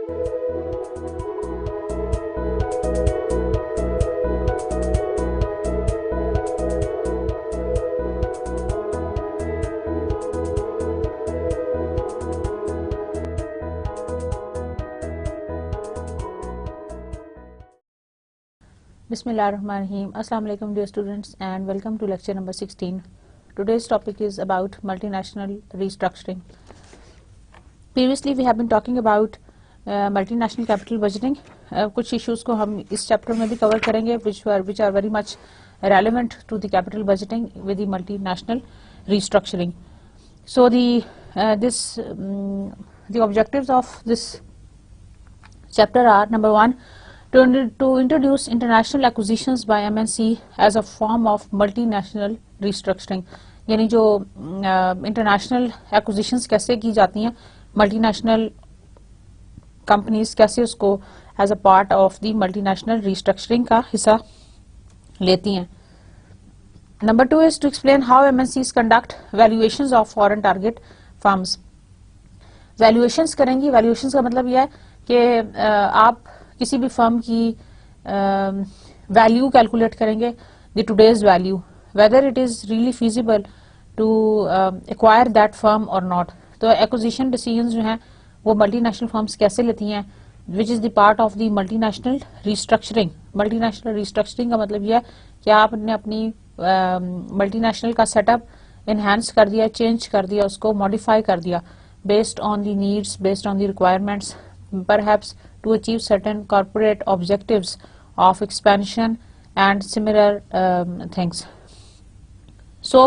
Bismillahirrahmanirrahim. Assalamu alaikum dear students and welcome to lecture number 16. Today's topic is about multinational restructuring. Previously we have been talking about multinational capital budgeting. कुछ issues को हम इस chapter में भी cover करेंगे which are very much relevant to the capital budgeting with the multinational restructuring. So the objectives of this chapter are: number one, to introduce international acquisitions by MNC as a form of multinational restructuring. यानी जो international acquisitions कैसे की जाती हैं, multinational companies कैसे उसको as a part of the multinational restructuring का हिस्सा लेती हैं. Number two is to explain how MNCs conduct valuations of foreign target firms. Valuations करेंगी. Valuations का मतलब यह है कि आप किसी भी फर्म की वैल्यू कैलकुलेट करेंगे, the today's value, whether it is really feasible to acquire that firm और नॉट. तो एक्विजिशन डिसीजंस जो हैं वो मल्टीनेशनल फर्म्स कैसे लेती हैं, which is the part of the multinational restructuring. Multinational restructuring का मतलब यह है कि आपने अपनी मल्टीनेशनल का सेटअप इनहेंस कर दिया, चेंज कर दिया, उसको मॉडिफाई कर दिया based on the needs, based on the requirements, perhaps to achieve certain corporate objectives of expansion and similar things. So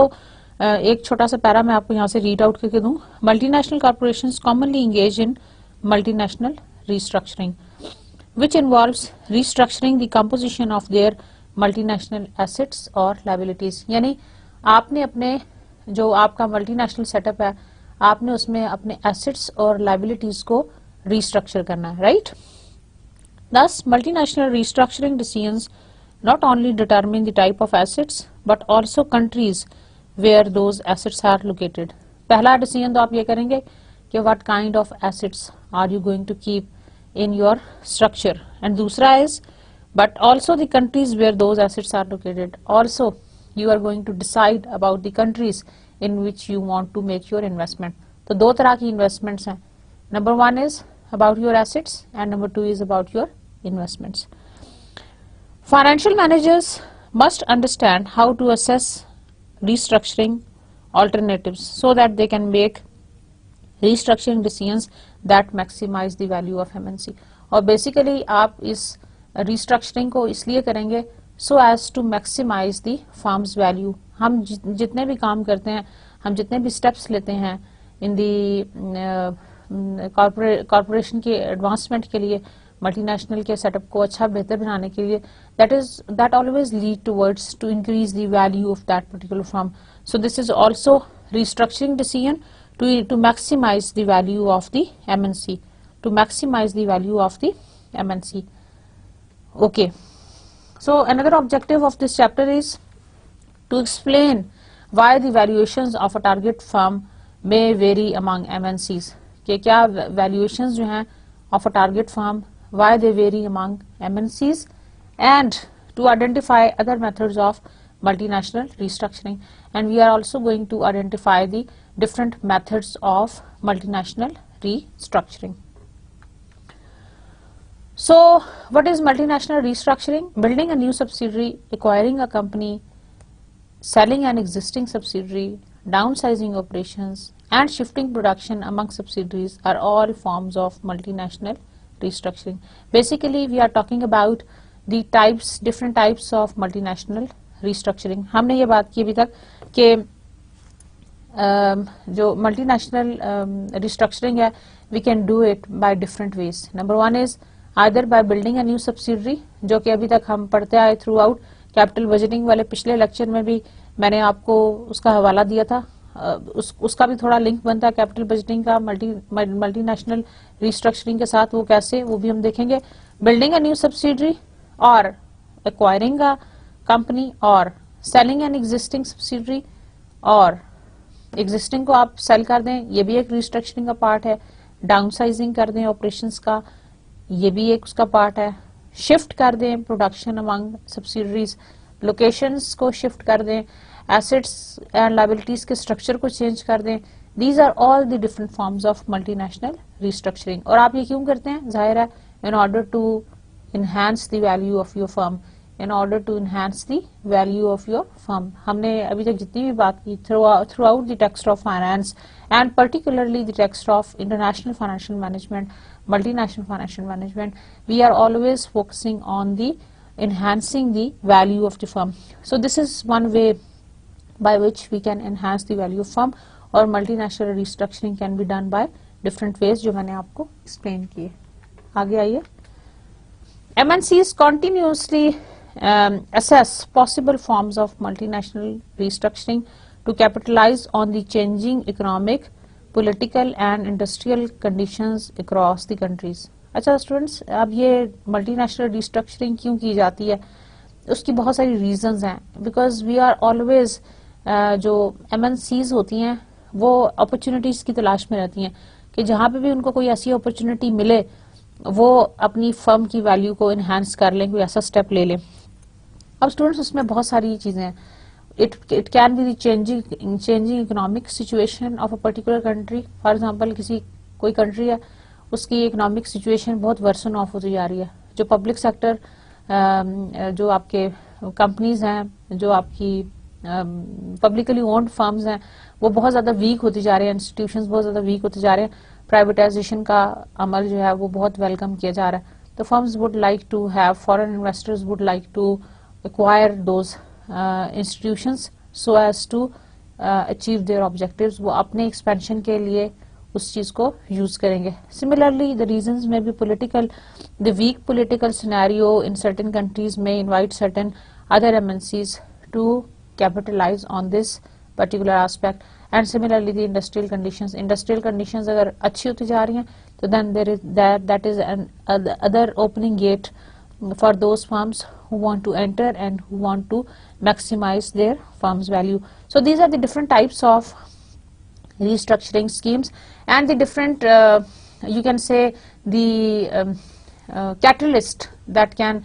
एक छोटा सा पैरा मैं आपको यहाँ से रीड आउट करके दूं. Multinational corporations commonly engage in multinational restructuring, which involves restructuring the composition of their multinational assets or liabilities. यानी आपने अपने जो आपका मल्टीनेशनल सेटअप है, आपने उसमें अपने एसेट्स और लाइबिलिटीज को restructure करना है, right? Thus, multinational restructuring decisions not only determine the type of assets but also countries where those assets are located. पहला decision तो आप ये करेंगे कि what kind of assets are you going to keep in your structure, and दूसरा is but also the countries where those assets are located. Also, you are going to decide about the countries in which you want to make your investment. तो दो तरह की investments हैं. Number one is about your assets and number two is about your investments. Financial managers must understand how to assess restructuring alternatives so that they can make restructuring decisions that maximize the value of MNC. और basically आप इस restructuring को इसलिए करेंगे so as to maximize the firm's value. हम जितने भी काम करते हैं, हम जितने भी steps लेते हैं in the कॉर्पोरेशन के एडवांसमेंट के लिए, मल्टीनेशनल के सेटअप को अच्छा बेहतर बनाने के लिए, that always lead towards to increase the value of that particular firm. So this is also restructuring decision to maximize the value of the MNC, to maximize the value of the MNC. Okay. So another objective of this chapter is to explain why the valuations of a target firm may vary among MNCs. कि क्या valuations जो हैं of a target firm, why they vary among MNCs, and to identify other methods of multinational restructuring. And we are also going to identify the different methods of multinational restructuring. So what is multinational restructuring? Building a new subsidiary, acquiring a company, selling an existing subsidiary, downsizing operations, and shifting production among subsidiaries are all forms of multinational restructuring. Basically, we are talking about the different types of multinational restructuring. हमने ये बात की अभी तक कि जो multinational restructuring है, we can do it by different ways. Number one is either by building a new subsidiary, जो कि अभी तक हम पढ़ते आए throughout कैपिटल बजटिंग वाले पिछले लेक्चर में भी मैंने आपको उसका हवाला दिया था. उसका भी थोड़ा लिंक बनता है कैपिटल बजटिंग का मल्टीनेशनल रिस्ट्रक्चरिंग के साथ, वो कैसे, वो भी हम देखेंगे. बिल्डिंग अ न्यू सब्सिडरी और एक्वायरिंग अ कंपनी और सेलिंग एन एग्जिस्टिंग सब्सिडरी, और एग्जिस्टिंग को आप सेल कर दें, ये भी एक रिस्ट्रक्चरिंग का पार्ट है. डाउनसाइजिंग कर दें ऑपरेशंस का, ये भी एक उसका पार्ट है। शिफ्ट कर दें प्रोडक्शन अमंग सब्सिडरीज, लोकेशंस को शिफ्ट कर दें, एसेट्स एंड लायबिलिटीज के स्ट्रक्चर को चेंज कर दें। These are all the different forms of multinational restructuring. और आप ये क्यों करते हैं? जाहिर है in order to enhance the value of your firm, in order to enhance the value of your firm. हमने अभी तक जितनी भी बात की throughout the text of finance and particularly the text of international financial management, multinational financial management, we are always focusing on the enhancing the value of the firm. So this is one way by which we can enhance the value of firm, और multinational restructuring can be done by different ways जो मैंने आपको explain किए। आगे आइए। MNCs continuously assess possible forms of multinational restructuring to capitalize on the changing economic, political and industrial conditions across the countries. अच्छा students, अब ये multinational restructuring क्यों की जाती है? उसकी बहुत सारी रीजंस हैं। बिकॉज वी आर ऑलवेज, जो MNCs होती हैं वो अपॉर्चुनिटीज की तलाश में रहती हैं कि जहाँ पे भी उनको कोई ऐसी अपॉर्चुनिटी मिले वो अपनी फर्म की वैल्यू को इनहेंस कर लें, कोई ऐसा स्टेप ले लें। अब स्टूडेंट्स उसमें बहुत सारी चीजें हैं। It can be the changing economic situation of a particular country. For example कोई कंट्री है, उसकी इकोनॉमिक सिचुएशन बहुत वर्सन ऑफ होती जा रही है। जो पब्लिक सेक्टर, जो आपके कंपनीज हैं, जो आपकी पब्लिकली ओन्ड फर्म्स हैं, वो बहुत ज्यादा वीक होती जा रहे हैं, इंस्टीट्यूशंस बहुत ज्यादा वीक होते जा रहे हैं, प्राइवेटाइजेशन का अमल जो है वो बहुत वेलकम किया जा रहा है। तो firms would like to have, foreign investors would like to acquire those institutions so as to achieve their objectives. वो अपने एक्सपेंशन के लिए उस चीज को यूज करेंगे। सिमिलरली द रीजंस में भी political, the weak political scenario in certain countries में invite certain other MNCs to capitalise on this particular aspect. And similarly the industrial conditions अगर अच्छी होती जा रही हैं तो then there is that is an other opening gate for those firms who want to enter and who want to maximize their firm's value. So these are the different types of restructuring schemes and the different, you can say the catalyst that can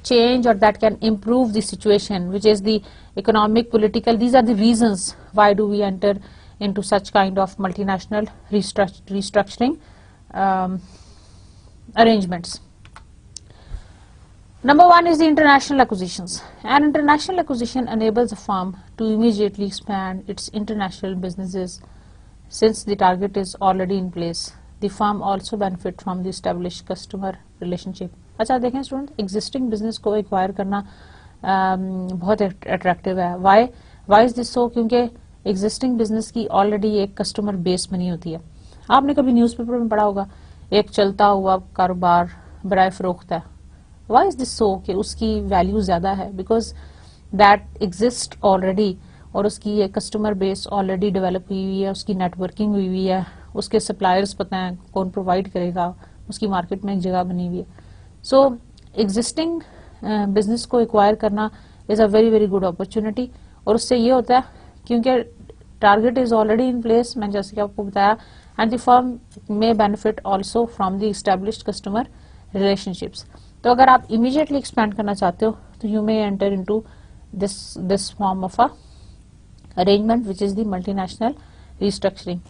change or that can improve the situation, which is the economic, political. These are the reasons why do we enter into such kind of multinational restructuring arrangements. Number one is the international acquisitions. An international acquisition enables a firm to immediately expand its international businesses since the target is already in place. The firm also benefit from the established customer relationship. अच्छा देखें student, existing business को acquire करना बहुत attractive है। Why is this so? क्योंकि existing business की already एक customer base बनी होती है। आपने कभी न्यूज़पेपर में पढ़ा होगा एक चलता हुआ कारोबार बराए फरोख्त है। Why is this so? कि उसकी वैल्यू ज्यादा है, बिकॉज दैट एग्जिस्ट ऑलरेडी, और उसकी एक कस्टमर बेस ऑलरेडी डेवलप हुई हुई है, उसकी नेटवर्किंग हुई हुई है, उसके सप्लायर्स पता है कौन प्रोवाइड करेगा, उसकी मार्केट में एक जगह बनी हुई है। सो एग्जिस्टिंग बिजनेस को एक्वायर करना is a very very good opportunity. और उससे ये होता है क्योंकि target is already in place, मैं जैसे कि आपको बताया, and the firm may benefit also from the established customer relationships. तो अगर आप इमीडिएटली एक्सपेंड करना चाहते हो तो you may enter into this form of a arrangement which is the multinational restructuring.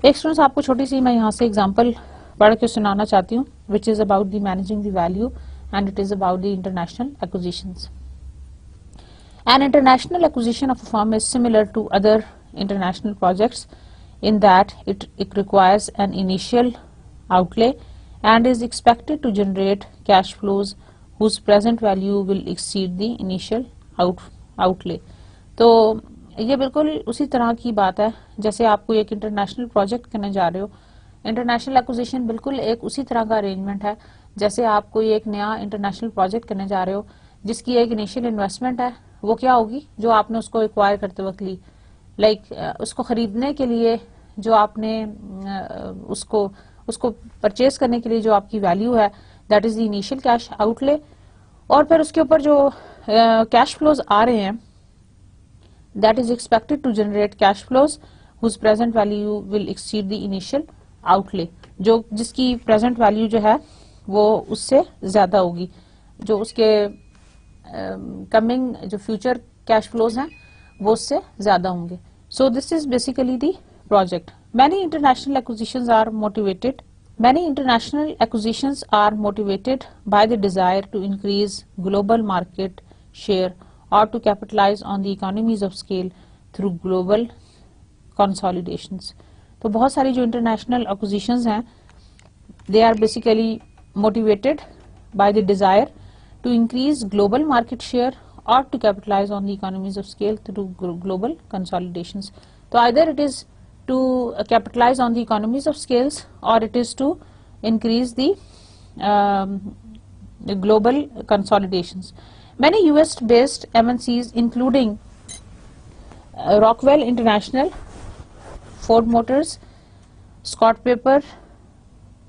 एक स्टूडेंट्स, आपको छोटी सी मैं यहाँ से एग्जांपल पढ़ के सुनाना चाहती हूँ, which is about the managing the value and it is about the international acquisitions. An international acquisition of a firm is similar to other international projects in that it requires an initial outlay and is expected to generate cash flows whose present value will exceed the initial outlay. तो ये बिल्कुल उसी तरह की बात है जैसे आप कोई एक इंटरनेशनल प्रोजेक्ट करने जा रहे हो। इंटरनेशनल एक्विजिशन बिल्कुल एक उसी तरह का अरेंजमेंट है जैसे आप कोई एक नया इंटरनेशनल प्रोजेक्ट करने जा रहे हो जिसकी एक इनिशियल इन्वेस्टमेंट है। वो क्या होगी? जो आपने उसको एक्वायर करते वक्त ली, उसको खरीदने के लिए जो आपने उसको परचेज करने के लिए जो आपकी वैल्यू है, that is the initial cash outlay. और फिर उसके ऊपर जो कैश फ्लोज आ रहे हैं, that is expected to generate cash flows whose present value will exceed the initial outlay. जो जिसकी प्रेजेंट वैल्यू जो है वो उससे ज्यादा होगी, जो उसके कमिंग जो फ्यूचर कैश फ्लोज हैं वो उससे ज्यादा होंगे. So this is basically the project. Many international acquisitions are motivated Many international acquisitions are motivated by the desire to increase global market share or to capitalize on the economies of scale through global consolidations. तो बहुत सारी जो international acquisitions हैं, they are basically motivated by the desire to increase global market share or to capitalize on the economies of scale through global consolidations. So either it is to capitalize on the economies of scales or it is to increase the global consolidations. Many US based MNCs including Rockwell International, Ford Motors, Scott Paper,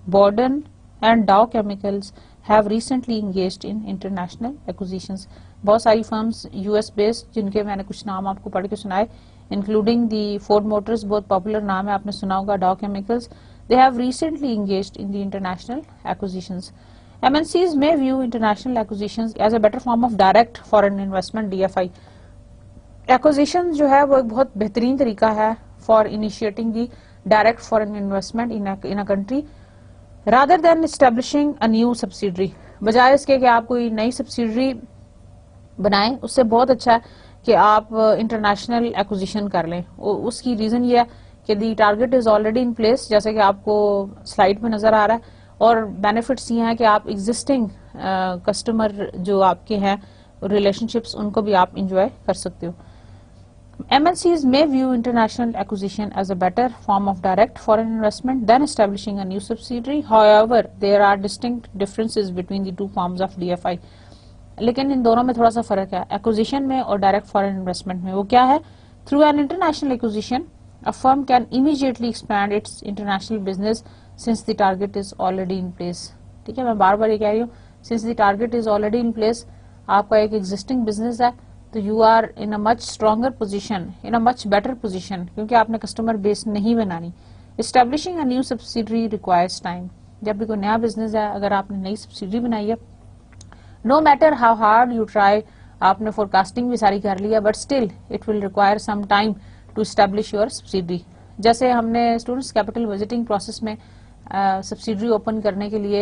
Borden and Dow Chemicals have recently engaged in international acquisitions. बहुत सारी firms US based जिनके मैंने कुछ नाम आपको पढ़ के सुनाए, including the Ford Motors, बहुत पॉपुलर नाम है, आपने सुना होगा, Dow Chemicals, they have recently engaged in the international acquisitions. MNCs may view international acquisitions as a better form of direct foreign investment DFI. Acquisition जो है वो एक बहुत बेहतरीन तरीका है for initiating the direct foreign investment in a country rather than establishing a new subsidiary. बजाय इसके कि आप कोई नई subsidiary बनाएं, उससे बहुत अच्छा है कि आप इंटरनेशनल एक्विजिशन कर लें. उसकी रीजन ये है कि the target is already in place, जैसे कि आपको स्लाइड में नजर आ रहा है, और बेनिफिट्स ये हैं कि आप एग्जिस्टिंग कस्टमर जो आपके हैं रिलेशनशिप्स, उनको भी आप इंजॉय कर सकते हो. MNCs may view international acquisition as a better form of direct foreign investment than establishing a new subsidiary. However, there are distinct differences between the two forms of DFI. लेकिन इन दोनों में थोड़ा सा फर्क है, एक्विजिशन में और डायरेक्ट फॉरेन इन्वेस्टमेंट में. वो क्या है? Through an international acquisition a firm can immediately expand its international business since the target is already in place. ठीक है, मैं बार बार ये कह रही हूँ, since the target is already in place, आपका एक एग्जिस्टिंग बिजनेस है, तो you are in a much stronger position, in a much better position, क्योंकि आपने कस्टमर बेस नहीं बनानी. Establishing a new subsidiary requires time. जब भी कोई नया बिजनेस है, अगर आपने नई सब्सिडरी बनाई है, no matter how hard you try, आपने फोरकास्टिंग भी सारी कर लिया, but still it will require some time to establish your subsidiary. जैसे हमने स्टूडेंट्स कैपिटल बजटिंग प्रोसेस में सब्सिडरी ओपन करने के लिए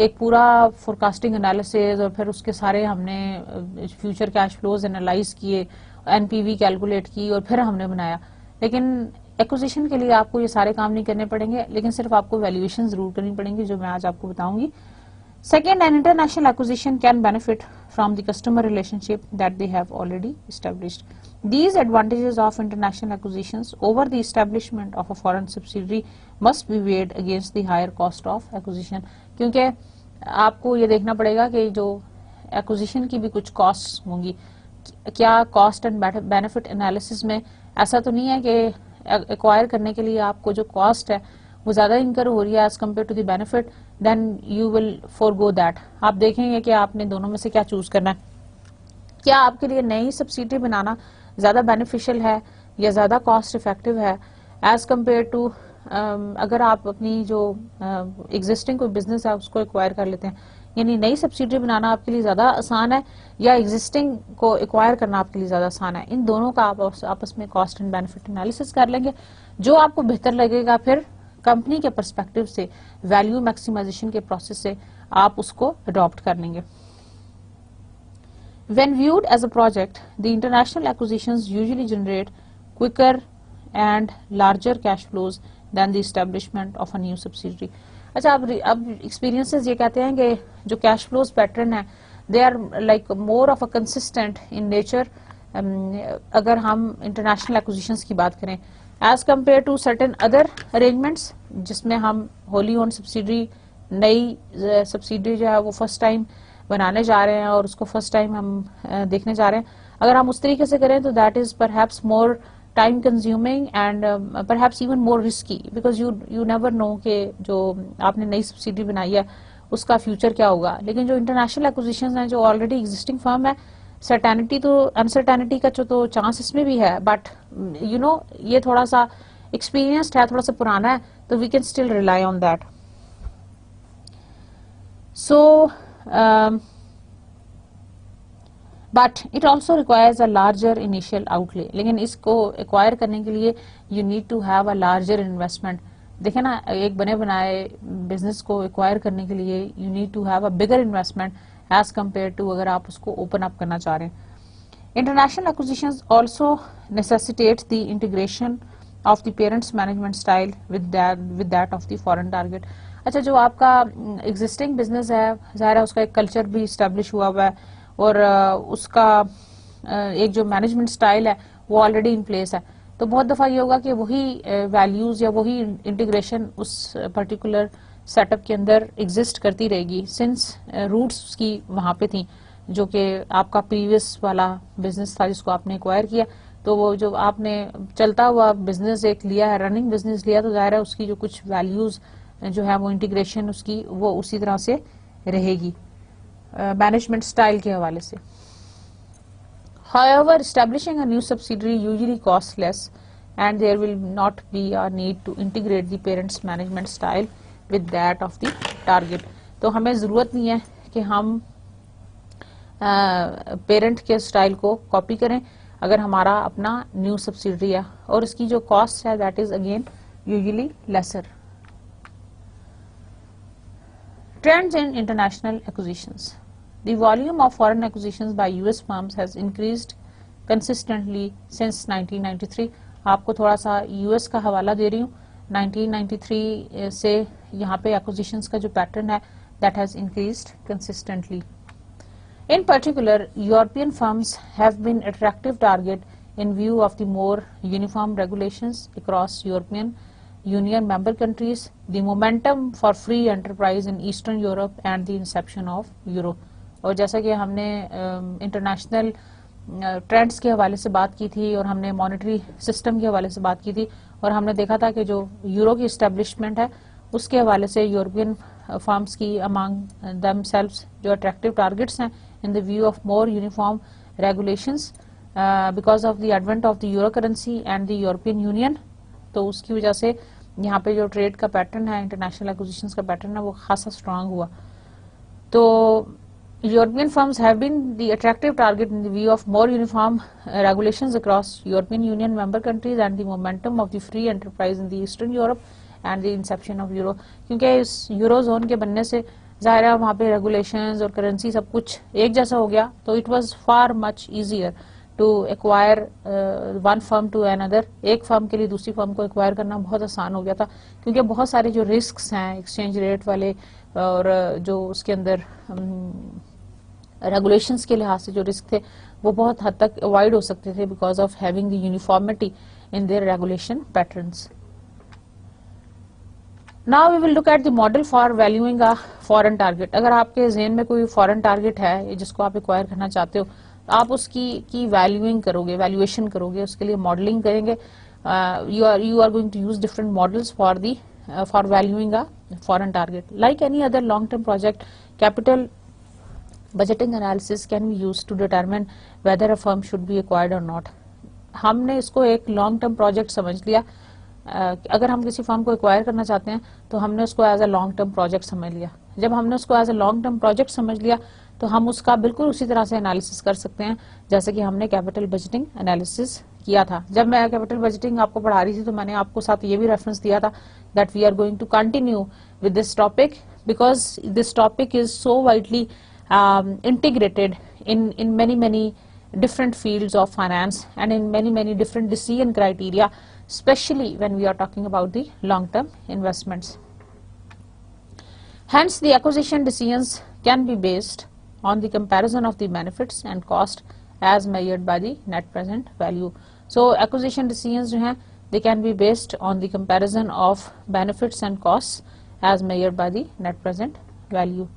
एक पूरा फोरकास्टिंग एनालिसिस और फिर उसके सारे हमने फ्यूचर कैश फ्लोज एनालाइज किए, एनपीवी कैलकुलेट की और फिर हमने बनाया. लेकिन एक्विजिशन के लिए आपको ये सारे काम नहीं करने पड़ेंगे, लेकिन सिर्फ आपको वैल्यूएशन जरूर करनी पड़ेंगी, जो मैं आज आपको बताऊंगी. Second, an international acquisition can benefit from the customer relationship that they have already established. These advantages of international acquisitions over the establishment of a foreign subsidiary must be weighed against the higher cost of acquisition. क्योंकि आपको ये देखना पड़ेगा कि जो acquisition की भी कुछ costs होंगी, क्या cost and benefit analysis में ऐसा तो नहीं है कि acquire करने के लिए आपको जो cost है वो ज्यादा इनकर हो रही है as compare to the benefit, then you will forgo that. आप देखेंगे कि आपने दोनों में से क्या चूज करना है. क्या आपके लिए नई सब्सिडी बनाना ज्यादा बेनिफिशियल है या ज्यादा कॉस्ट इफेक्टिव है एज कम्पेयर टू अगर आप अपनी जो एग्जिस्टिंग कोई बिजनेस है उसको एक्वायर कर लेते हैं. यानी नई सब्सिडी बनाना आपके लिए ज्यादा आसान है या एग्जिस्टिंग को एक्वायर करना आपके लिए ज्यादा आसान है. इन दोनों का आप आपस में कॉस्ट एंड बेनिफिट एनालिसिस कर लेंगे, जो आपको बेहतर लगेगा फिर कंपनी के पर्सपेक्टिव से, वैल्यू मैक्सिमाइजेशन के प्रोसेस से आप उसको अडॉप्ट कर लेंगे. When viewed as a project, the international acquisitions usually generate quicker and larger cash flows than the establishment of a new subsidiary. अच्छा, अब एक्सपीरियंसेस ये कहते हैं कि जो कैश फ्लोज पैटर्न है, they are like more of a consistent in nature. अगर हम इंटरनेशनल एक्विजिशंस की बात करें as compare to certain other arrangements, जिसमें हम होली ओन सब्सिडरी, नई सब्सिडरी जो है वो फर्स्ट टाइम बनाने जा रहे हैं और उसको फर्स्ट टाइम हम देखने जा रहे हैं. अगर हम उस तरीके से करें तो that is perhaps more time consuming and perhaps even more risky, because you never know कि जो आपने नई सब्सिडी बनाई है उसका फ्यूचर क्या होगा. लेकिन जो इंटरनेशनल एक्विजिशन है, जो ऑलरेडी एग्जिस्टिंग फर्म है, सर्टेनिटी तो अनसर्टेनिटी का तो चांस इसमें भी है, बट यू नो ये थोड़ा सा एक्सपीरियंस्ड है, थोड़ा सा पुराना है, तो we can still rely on that. So but it also requires a larger initial outlay, लेकिन इसको एक्वायर करने के लिए you need to have a larger investment. देखे ना, एक बने बनाए बिजनेस को एक्वायर करने के लिए you need to have a bigger investment as compare to अगर आप उसको ओपन अप करना चाह रहे हैं। International acquisitions also necessitates the integration of the parent's management style with that of the foreign target. अच्छा, जो आपका एग्जिस्टिंग बिजनेस है, ज़ाहिर है उसका एक कल्चर भी इस्टेब्लिश हुआ है और उसका एक जो मैनेजमेंट स्टाइल है वो ऑलरेडी इन प्लेस है। तो बहुत दफा ये होगा कि वही वैल्यूज या वही इंटीग्रेशन उस पर्टिकुलर सेटअप के अंदर एग्जिस्ट करती रहेगी सिंस रूट्स उसकी वहां पे थी, जो कि आपका प्रीवियस वाला बिजनेस था जिसको आपने एक्वायर किया। तो वो जो आपने चलता हुआ बिजनेस एक लिया है, रनिंग बिजनेस लिया, तो जाहिर है उसकी जो कुछ वैल्यूज जो है वो इंटीग्रेशन उसकी वो उसी तरह से रहेगी मैनेजमेंट स्टाइल के हवाले से। However, establishing a new subsidiary usually costs less and there will not be a need to integrate the parent's management style with that of the target. तो हमें ज़रूरत नहीं है कि हम पेरेंट के स्टाइल को कॉपी करें अगर हमारा अपना न्यू सब्सिडरी है, और इसकी जो कॉस्ट है that is again usually lesser. Trends in international acquisitions. The volume of foreign acquisitions by US firms has increased consistently since 1993. आपको थोड़ा सा US का हवाला दे रही हूँ। 1993 से यहाँ पे acquisitions का जो पैटर्न है that has increased consistently. In particular, European firms have been attractive target in view of the more uniform regulations across European Union member countries, the momentum for free enterprise in Eastern Europe and the inception of Euro. और जैसा कि हमने international trends के हवाले से बात की थी और हमने मॉनेटरी सिस्टम के हवाले से बात की थी, और हमने देखा था कि जो यूरो की इस्टेब्लिशमेंट है उसके हवाले से यूरोपियन फर्म्स की अमंग देमसेल्व्स जो अट्रैक्टिव टारगेट्स हैं in the view of more uniform regulations because of the advent of the euro currency and the European union. तो उसकी वजह से यहाँ पे जो ट्रेड का पैटर्न है, इंटरनेशनल एक्विजिशंस का पैटर्न है, वो खासा स्ट्रांग हुआ। तो European firms have been the attractive target in the view of more uniform regulations across European Union member countries and the momentum of the free enterprise in the Eastern Europe and the inception of Euro. क्योंकि इस euro zone के बनने से ज़ाहिर है वहाँ पे regulations और करेंसी सब कुछ एक जैसा हो गया, तो it was far much easier to acquire one firm to another. एक फर्म के लिए दूसरी फर्म को एक्वायर करना बहुत आसान हो गया था, क्योंकि बहुत सारे जो रिस्क्स हैं एक्सचेंज रेट वाले और जो उसके अंदर रेगुलेशंस के लिहाज से जो रिस्क थे वो बहुत हद तक अवॉइड हो सकते थे because of having the uniformity in their regulation patterns. Now we will look at the model for valuing a foreign target. अगर आपके ज़हन में कोई फॉरेन टारगेट है जिसको आप एक्वायर करना चाहते हो, तो आप उसकी की वैल्यूइंग करोगे, वैल्यूएशन करोगे, उसके लिए मॉडलिंग करेंगे। you are going to use different models for valuing a foreign target. Like any other long-term project, capital budgeting analysis can be used to determine whether a firm should be acquired or not. हमने इसको एक long term project समझ लिया। अगर हम किसी firm को acquire करना चाहते हैं तो हमने उसको as a long term project समझ लिया। जब हमने उसको as a long term project समझ लिया तो हम उसका बिल्कुल उसी तरह से एनालिसिस कर सकते हैं जैसे कि हमने कैपिटल बजटिंग एनालिसिस किया था। जब मैं कैपिटल बजटिंग आपको पढ़ा रही थी तो मैंने आपको साथ ये भी रेफरेंस दिया था that we are going to continue with this topic because this topic is so widely integrated in many different fields of finance and in many different decision criteria, especially when we are talking about the long term investments. Hence the acquisition decisions can be based on the comparison of the benefits and cost as measured by the net present value. So acquisition decisions जो हैं they can be based on the comparison of benefits and costs as measured by the net present value.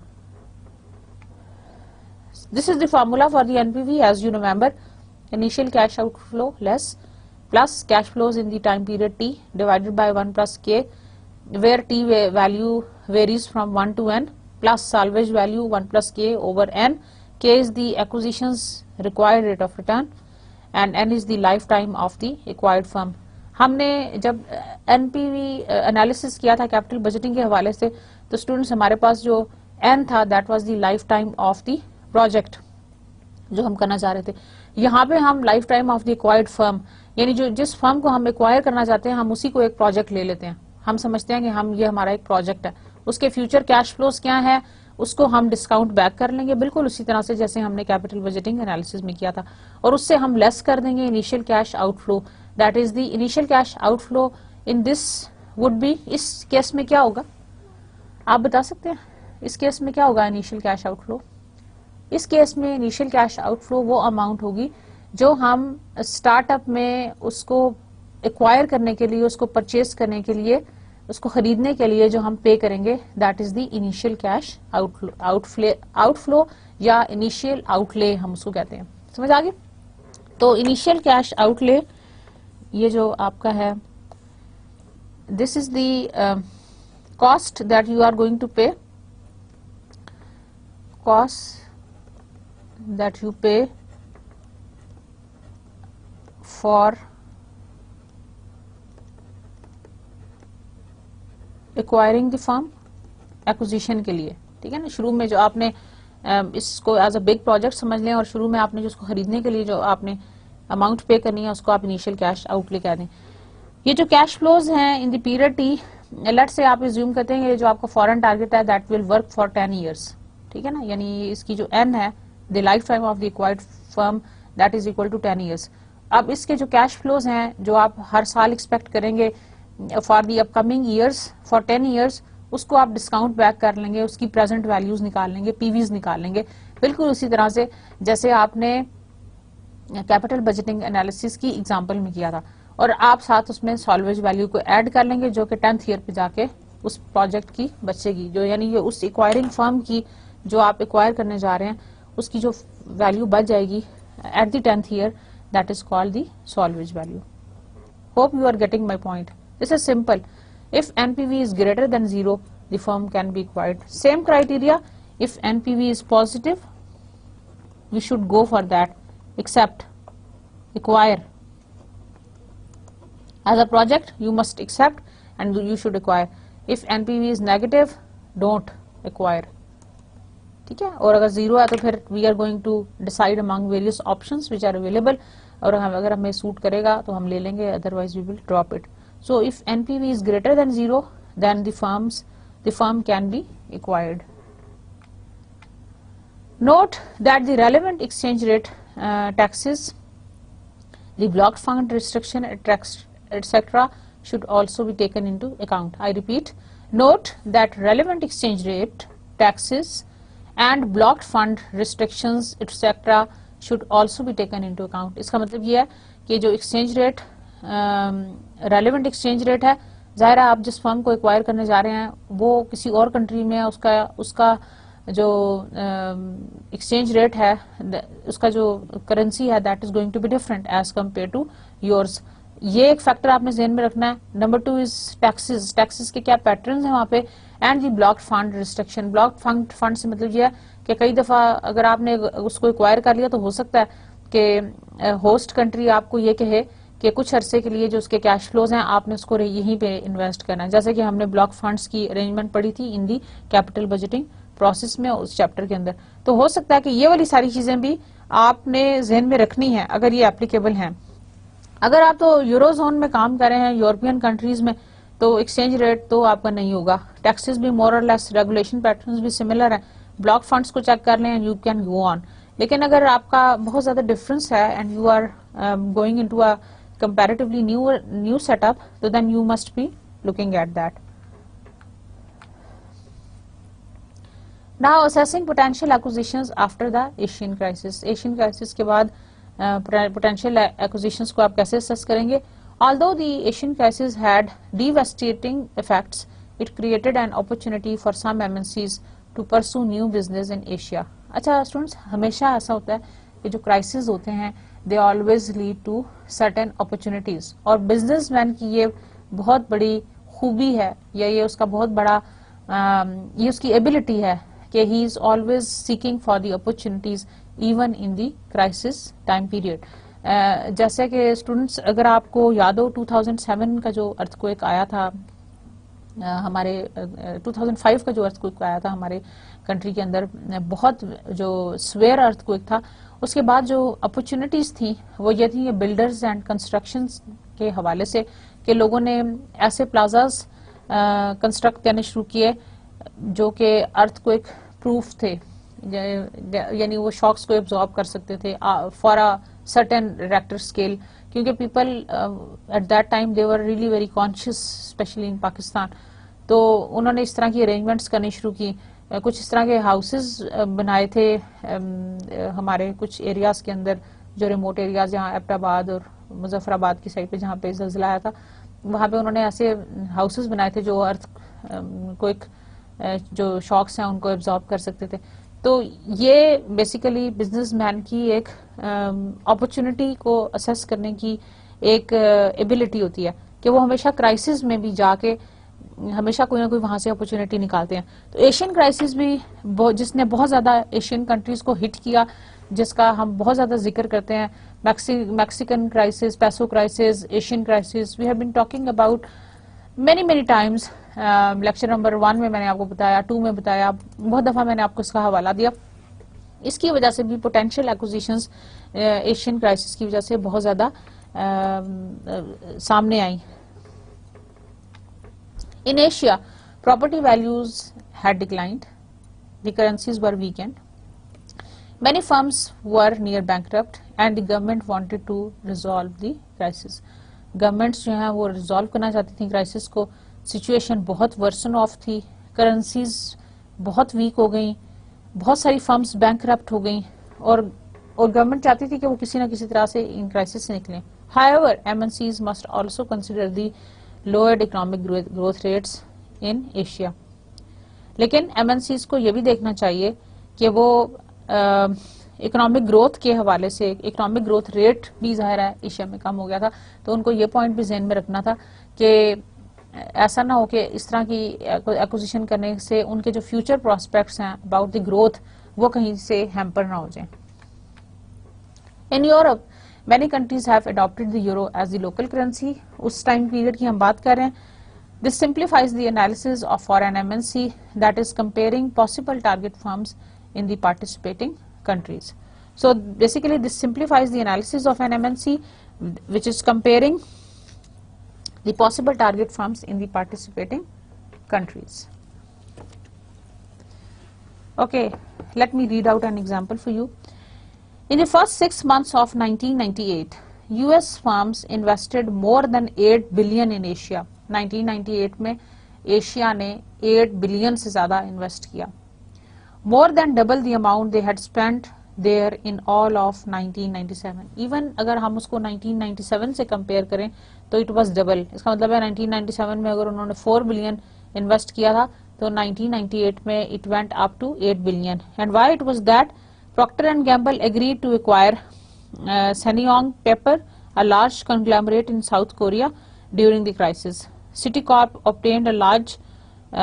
This is the formula for the NPV. As you remember, initial cash outflow less plus cash flows in the time period T divided by 1 plus K, where T value varies from 1 to N, plus salvage value 1 plus K over N. K is the acquisition's required rate of return and N is the lifetime of the acquired firm. हमने जब NPV analysis किया था capital budgeting के हवाले से, तो students हमारे पास जो एन था, that was the life time of the project जो हम करना चाह रहे थे। यहाँ पे हम life time of the acquired firm, यानी जो जिस फर्म को हम एक्वायर करना चाहते हैं हम उसी को एक प्रोजेक्ट ले लेते हैं। हम समझते हैं कि हम ये हमारा एक प्रोजेक्ट है, उसके फ्यूचर कैश फ्लोज क्या है उसको हम डिस्काउंट बैक कर लेंगे, बिल्कुल उसी तरह से जैसे हमने कैपिटल बजटिंग एनालिसिस में किया था, और उससे हम लेस कर देंगे initial cash outflow. That is the initial cash outflow in this would be, इस केस में क्या होगा आप बता सकते हैं? इस केस में क्या होगा इनिशियल कैश आउटफ्लो? इस केस में इनिशियल कैश आउटफ्लो वो अमाउंट होगी जो हम स्टार्टअप में उसको एक्वायर करने के लिए, उसको परचेज करने के लिए, उसको खरीदने के लिए जो हम पे करेंगे, that is the initial cash outflow या इनिशियल आउटले हम उसको कहते हैं। समझ आ गई? तो इनिशियल कैश आउटले ये जो आपका है, this is the cost that you are going to pay, cost that you pay for acquiring the firm, acquisition के लिए, ठीक है ना। शुरू में जो आपने इसको एज अ बिग प्रोजेक्ट समझ लें और शुरू में आपने जो उसको खरीदने के लिए जो आपने अमाउंट पे करनी है उसको आप इनिशियल कैश आउटले कह दें। ये जो कैश फ्लोज हैं in the period T, let's say आप एज्यूम करते हैं ये जो आपका फॉरेन टारगेट है that will work for 10 years, ठीक है ना, यानी इसकी जो एन है the lifetime of the acquired firm that is equal to 10 years। अब इसके जो कैश फ्लोज हैं जो आप हर साल एक्सपेक्ट करेंगे for the upcoming years for 10 years, उसको आप डिस्काउंट बैक कर लेंगे, उसकी प्रेजेंट वैल्यूज निकाल लेंगे, पीवीज निकाल लेंगे, बिल्कुल उसी तरह से जैसे आपने कैपिटल बजटिंग एनालिसिस की एग्जांपल में किया था, और आप साथ उसमें सॉल्वेज वैल्यू को ऐड कर लेंगे जो कि 10th ईयर पे जाके उस प्रोजेक्ट की बचेगी, जो यानी ये उस एक्वायरिंग फर्म की जो आप एक्वायर करने जा रहे हैं उसकी जो वैल्यू बच जाएगी at the 10th year, that is called the salvage value. Hope you are getting my point. This is simple. If NPV is greater than 0 the firm can be acquired. Same criteria, if NPV is positive we should go for that, accept acquire as a project, you must accept and you should acquire. If NPV is negative don't acquire, ठीक है। और अगर 0 है तो फिर we are going to decide among various options which are available, और अगर हमें सूट करेगा तो हम ले लेंगे, otherwise we will drop it. So if NPV is greater than 0 then the firm can be acquired. Note that the relevant exchange rate taxes, the blocked fund restriction etcetera should also be taken into account. I repeat, note that relevant exchange rate, taxes and blocked fund restrictions etc. should also be taken into account. इसका मतलब ये है कि जो exchange rate relevant exchange rate है, जाहिर है आप जिस फर्म को एक्वायर करने जा रहे हैं वो किसी और कंट्री में है, उसका जो एक्सचेंज रेट है, उसका जो करेंसी है that is going to be different as compare to yours. ये एक फैक्टर आपने ध्यान में रखना है। नंबर 2 इज टैक्सेस, टैक्सेस के क्या पैटर्न्स हैं वहाँ पे, and the blocked fund restriction. Blocked fund से मतलब ये है कि कई दफा अगर आपने उसको एक्वायर कर लिया तो हो सकता है कि होस्ट कंट्री आपको ये कहे कि कुछ अरसे के लिए जो उसके कैश फ्लोज हैं आपने उसको यहीं पे इन्वेस्ट करना है, जैसे कि हमने ब्लॉक फंड्स की अरेंजमेंट पढ़ी थी इन दी कैपिटल बजटिंग प्रोसेस में उस चैप्टर के अंदर। तो हो सकता है कि ये वाली सारी चीजें भी आपने जहन में रखनी है अगर ये एप्लीकेबल हैं। अगर आप तो यूरोजोन में काम कर रहे हैं, यूरोपियन कंट्रीज में, तो एक्सचेंज रेट तो आपका नहीं होगा। टैक्सेस भी मोर और लेस, रेगुलेशन पैटर्न्स भी सिमिलर है। ब्लॉक फंड्स को चेक कर लें and you can go on. लेकिन अगर आपका बहुत ज्यादा डिफरेंस है and you are going into a comparatively new setup, तो then you must be looking at that. Now assessing potential acquisitions after the Asian crisis. Asian crisis के बाद potential acquisitions को आप कैसे असेस करेंगे? Although the Asian crisis had devastating effects, it created an opportunity for some MNCs to pursue new business in Asia. अच्छा students, हमेशा ऐसा होता है कि जो क्राइसिस होते हैं they always lead to certain opportunities, और बिजनेसमैन की ये बहुत बड़ी खूबी है या ये उसका बहुत बड़ा ये उसकी एबिलिटी है कि he is always seeking for the opportunities even in the crisis time period. जैसे कि स्टूडेंट्स अगर आपको याद हो 2007 का जो अर्थक्वेक आया था हमारे 2005 का जो अर्थक्वेक आया था हमारे कंट्री के अंदर, बहुत जो स्वेयर अर्थक्वेक था, उसके बाद जो अपॉर्चुनिटीज थी वो ये थी बिल्डर्स एंड कंस्ट्रक्शंस के हवाले से कि लोगों ने ऐसे प्लाजाज कंस्ट्रक्ट करने शुरू किए जो कि अर्थक्वेक प्रूफ थे, यानी वो शॉक्स को एब्जॉर्ब कर सकते थे for a certain Richter scale, क्योंकि people at that time they were really very conscious, specially in Pakistan. तो उन्होंने इस तरह की अरेंजमेंट्स करनी शुरू की, कुछ इस तरह के हाउसेस बनाए थे हमारे कुछ एरियाज के अंदर, जो रिमोट एरियाज, जहाँ एबटाबाद और मुजफ्फराबाद की साइड पे जहाँ पे ज़लज़ला आया था, वहाँ पे उन्होंने ऐसे हाउसेस बनाए थे जो अर्थ को एक जो शॉक्स हैं उनको एब्जॉर्ब कर सकते थे। तो ये बेसिकली बिजनेसमैन की एक अपॉर्चुनिटी को असेस करने की एक एबिलिटी होती है कि वो हमेशा क्राइसिस में भी जाके हमेशा कोई ना कोई वहां से अपॉर्चुनिटी निकालते हैं। तो एशियन क्राइसिस भी जिसने बहुत ज्यादा एशियन कंट्रीज को हिट किया, जिसका हम बहुत ज्यादा जिक्र करते हैं, Mexican crisis, peso crisis, Asian crisis, we have been talking about many times. Lecture number 1 में मैंने आपको बताया, 2 में बताया, बहुत दफा मैंने आपको इसका हवाला दिया। इसकी वजह से भी पोटेंशियल एक्विजिशंस एशियन क्राइसिस की वजह से बहुत ज्यादा सामने आई। In Asia, property values had declined, the currencies were weakened, many firms were near bankrupt, and the government wanted to resolve the crisis. Governments जो हैं वो resolve करना चाहती थी crisis को, situation बहुत worsen off थी, currencies बहुत weak हो गई, बहुत सारी firms bankrupt हो गई, और government चाहती थी कि वो किसी न किसी तरह से इन crisis से निकलें। However, MNCs must also consider the lowered economic growth rates in Asia. लेकिन एमएनसीज को यह भी देखना चाहिए कि वो इकोनॉमिक ग्रोथ के हवाले से, इकोनॉमिक ग्रोथ रेट भी जाहिर है एशिया में कम हो गया था, तो उनको ये पॉइंट भी ज़हन में रखना था कि ऐसा ना हो कि इस तरह की एक्विजिशन करने से उनके जो फ्यूचर प्रोस्पेक्ट्स हैं अबाउट द ग्रोथ वो कहीं से हैम्पर ना हो जाए। In Europe many countries have adopted the euro as the local currency। उस टाइम पीरियड की हम बात कर रहे हैं। This simplifies the analysis of for an MNC that is comparing possible target firms in the participating countries। So basically this simplifies the analysis of an MNC which is comparing the possible target firms in the participating countries। Okay, let me read out an example for you। In the first 6 months of 1998, US firms invested more than 8 billion in Asia। 1998 में Asia ने 8 billion से ज्यादा invest किया। More than double the amount they had spent there in all of 1997। Even अगर हम उसको 1997 से compare करें तो it was double। इसका मतलब है 1997 में अगर उन्होंने 4 बिलियन इन्वेस्ट किया था तो 1998 में it went up to 8 billion। And why it was that? Procter and Gamble agreed to acquire Sanyong Paper, a large conglomerate in South Korea, during the crisis। Citicorp obtained a large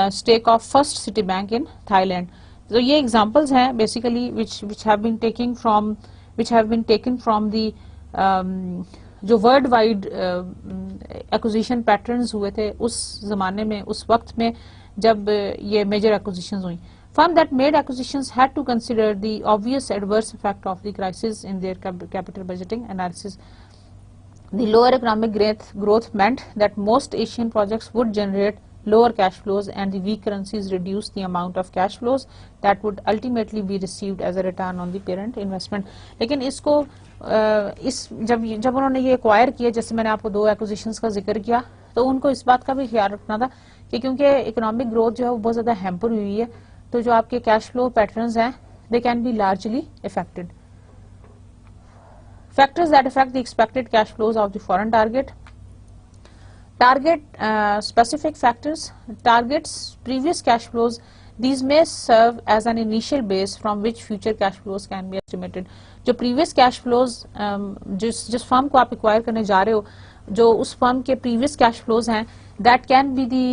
stake of First City Bank in Thailand। तो ये examples हैं basically which have been taken from the जो world wide acquisition patterns हुए थे उस जमाने में, उस वक्त में जब ये मेजर एक्विजिशंस हुई। Firms that made acquisitions had to consider the obvious adverse effect of the crisis in their capital budgeting analysis। The lower economic growth meant that most Asian projects would generate lower cash flows, and the weak currencies reduced the amount of cash flows that would ultimately be received as a return on the parent investment। लेकिन इसको जब उन्होंने ये acquire किया, जैसे मैंने आपको 2 acquisitions का जिक्र किया, तो उनको इस बात का भी ख्याल रखना था कि क्योंकि इकोनॉमिक ग्रोथ जो है वो बहुत ज्यादा हैम्पर हुई है, तो जो आपके कैश फ्लो पैटर्न्स हैं they can be largely affected. Factors that affect the expected cash flows of the foreign target. Specific factors, targets previous cash flows, these may serve as an initial base from which future cash flows can be estimated। जो previous cash flows जिस firm को आप acquire करने जा रहे हो, जो उस फर्म के previous cash flows हैं, that can be the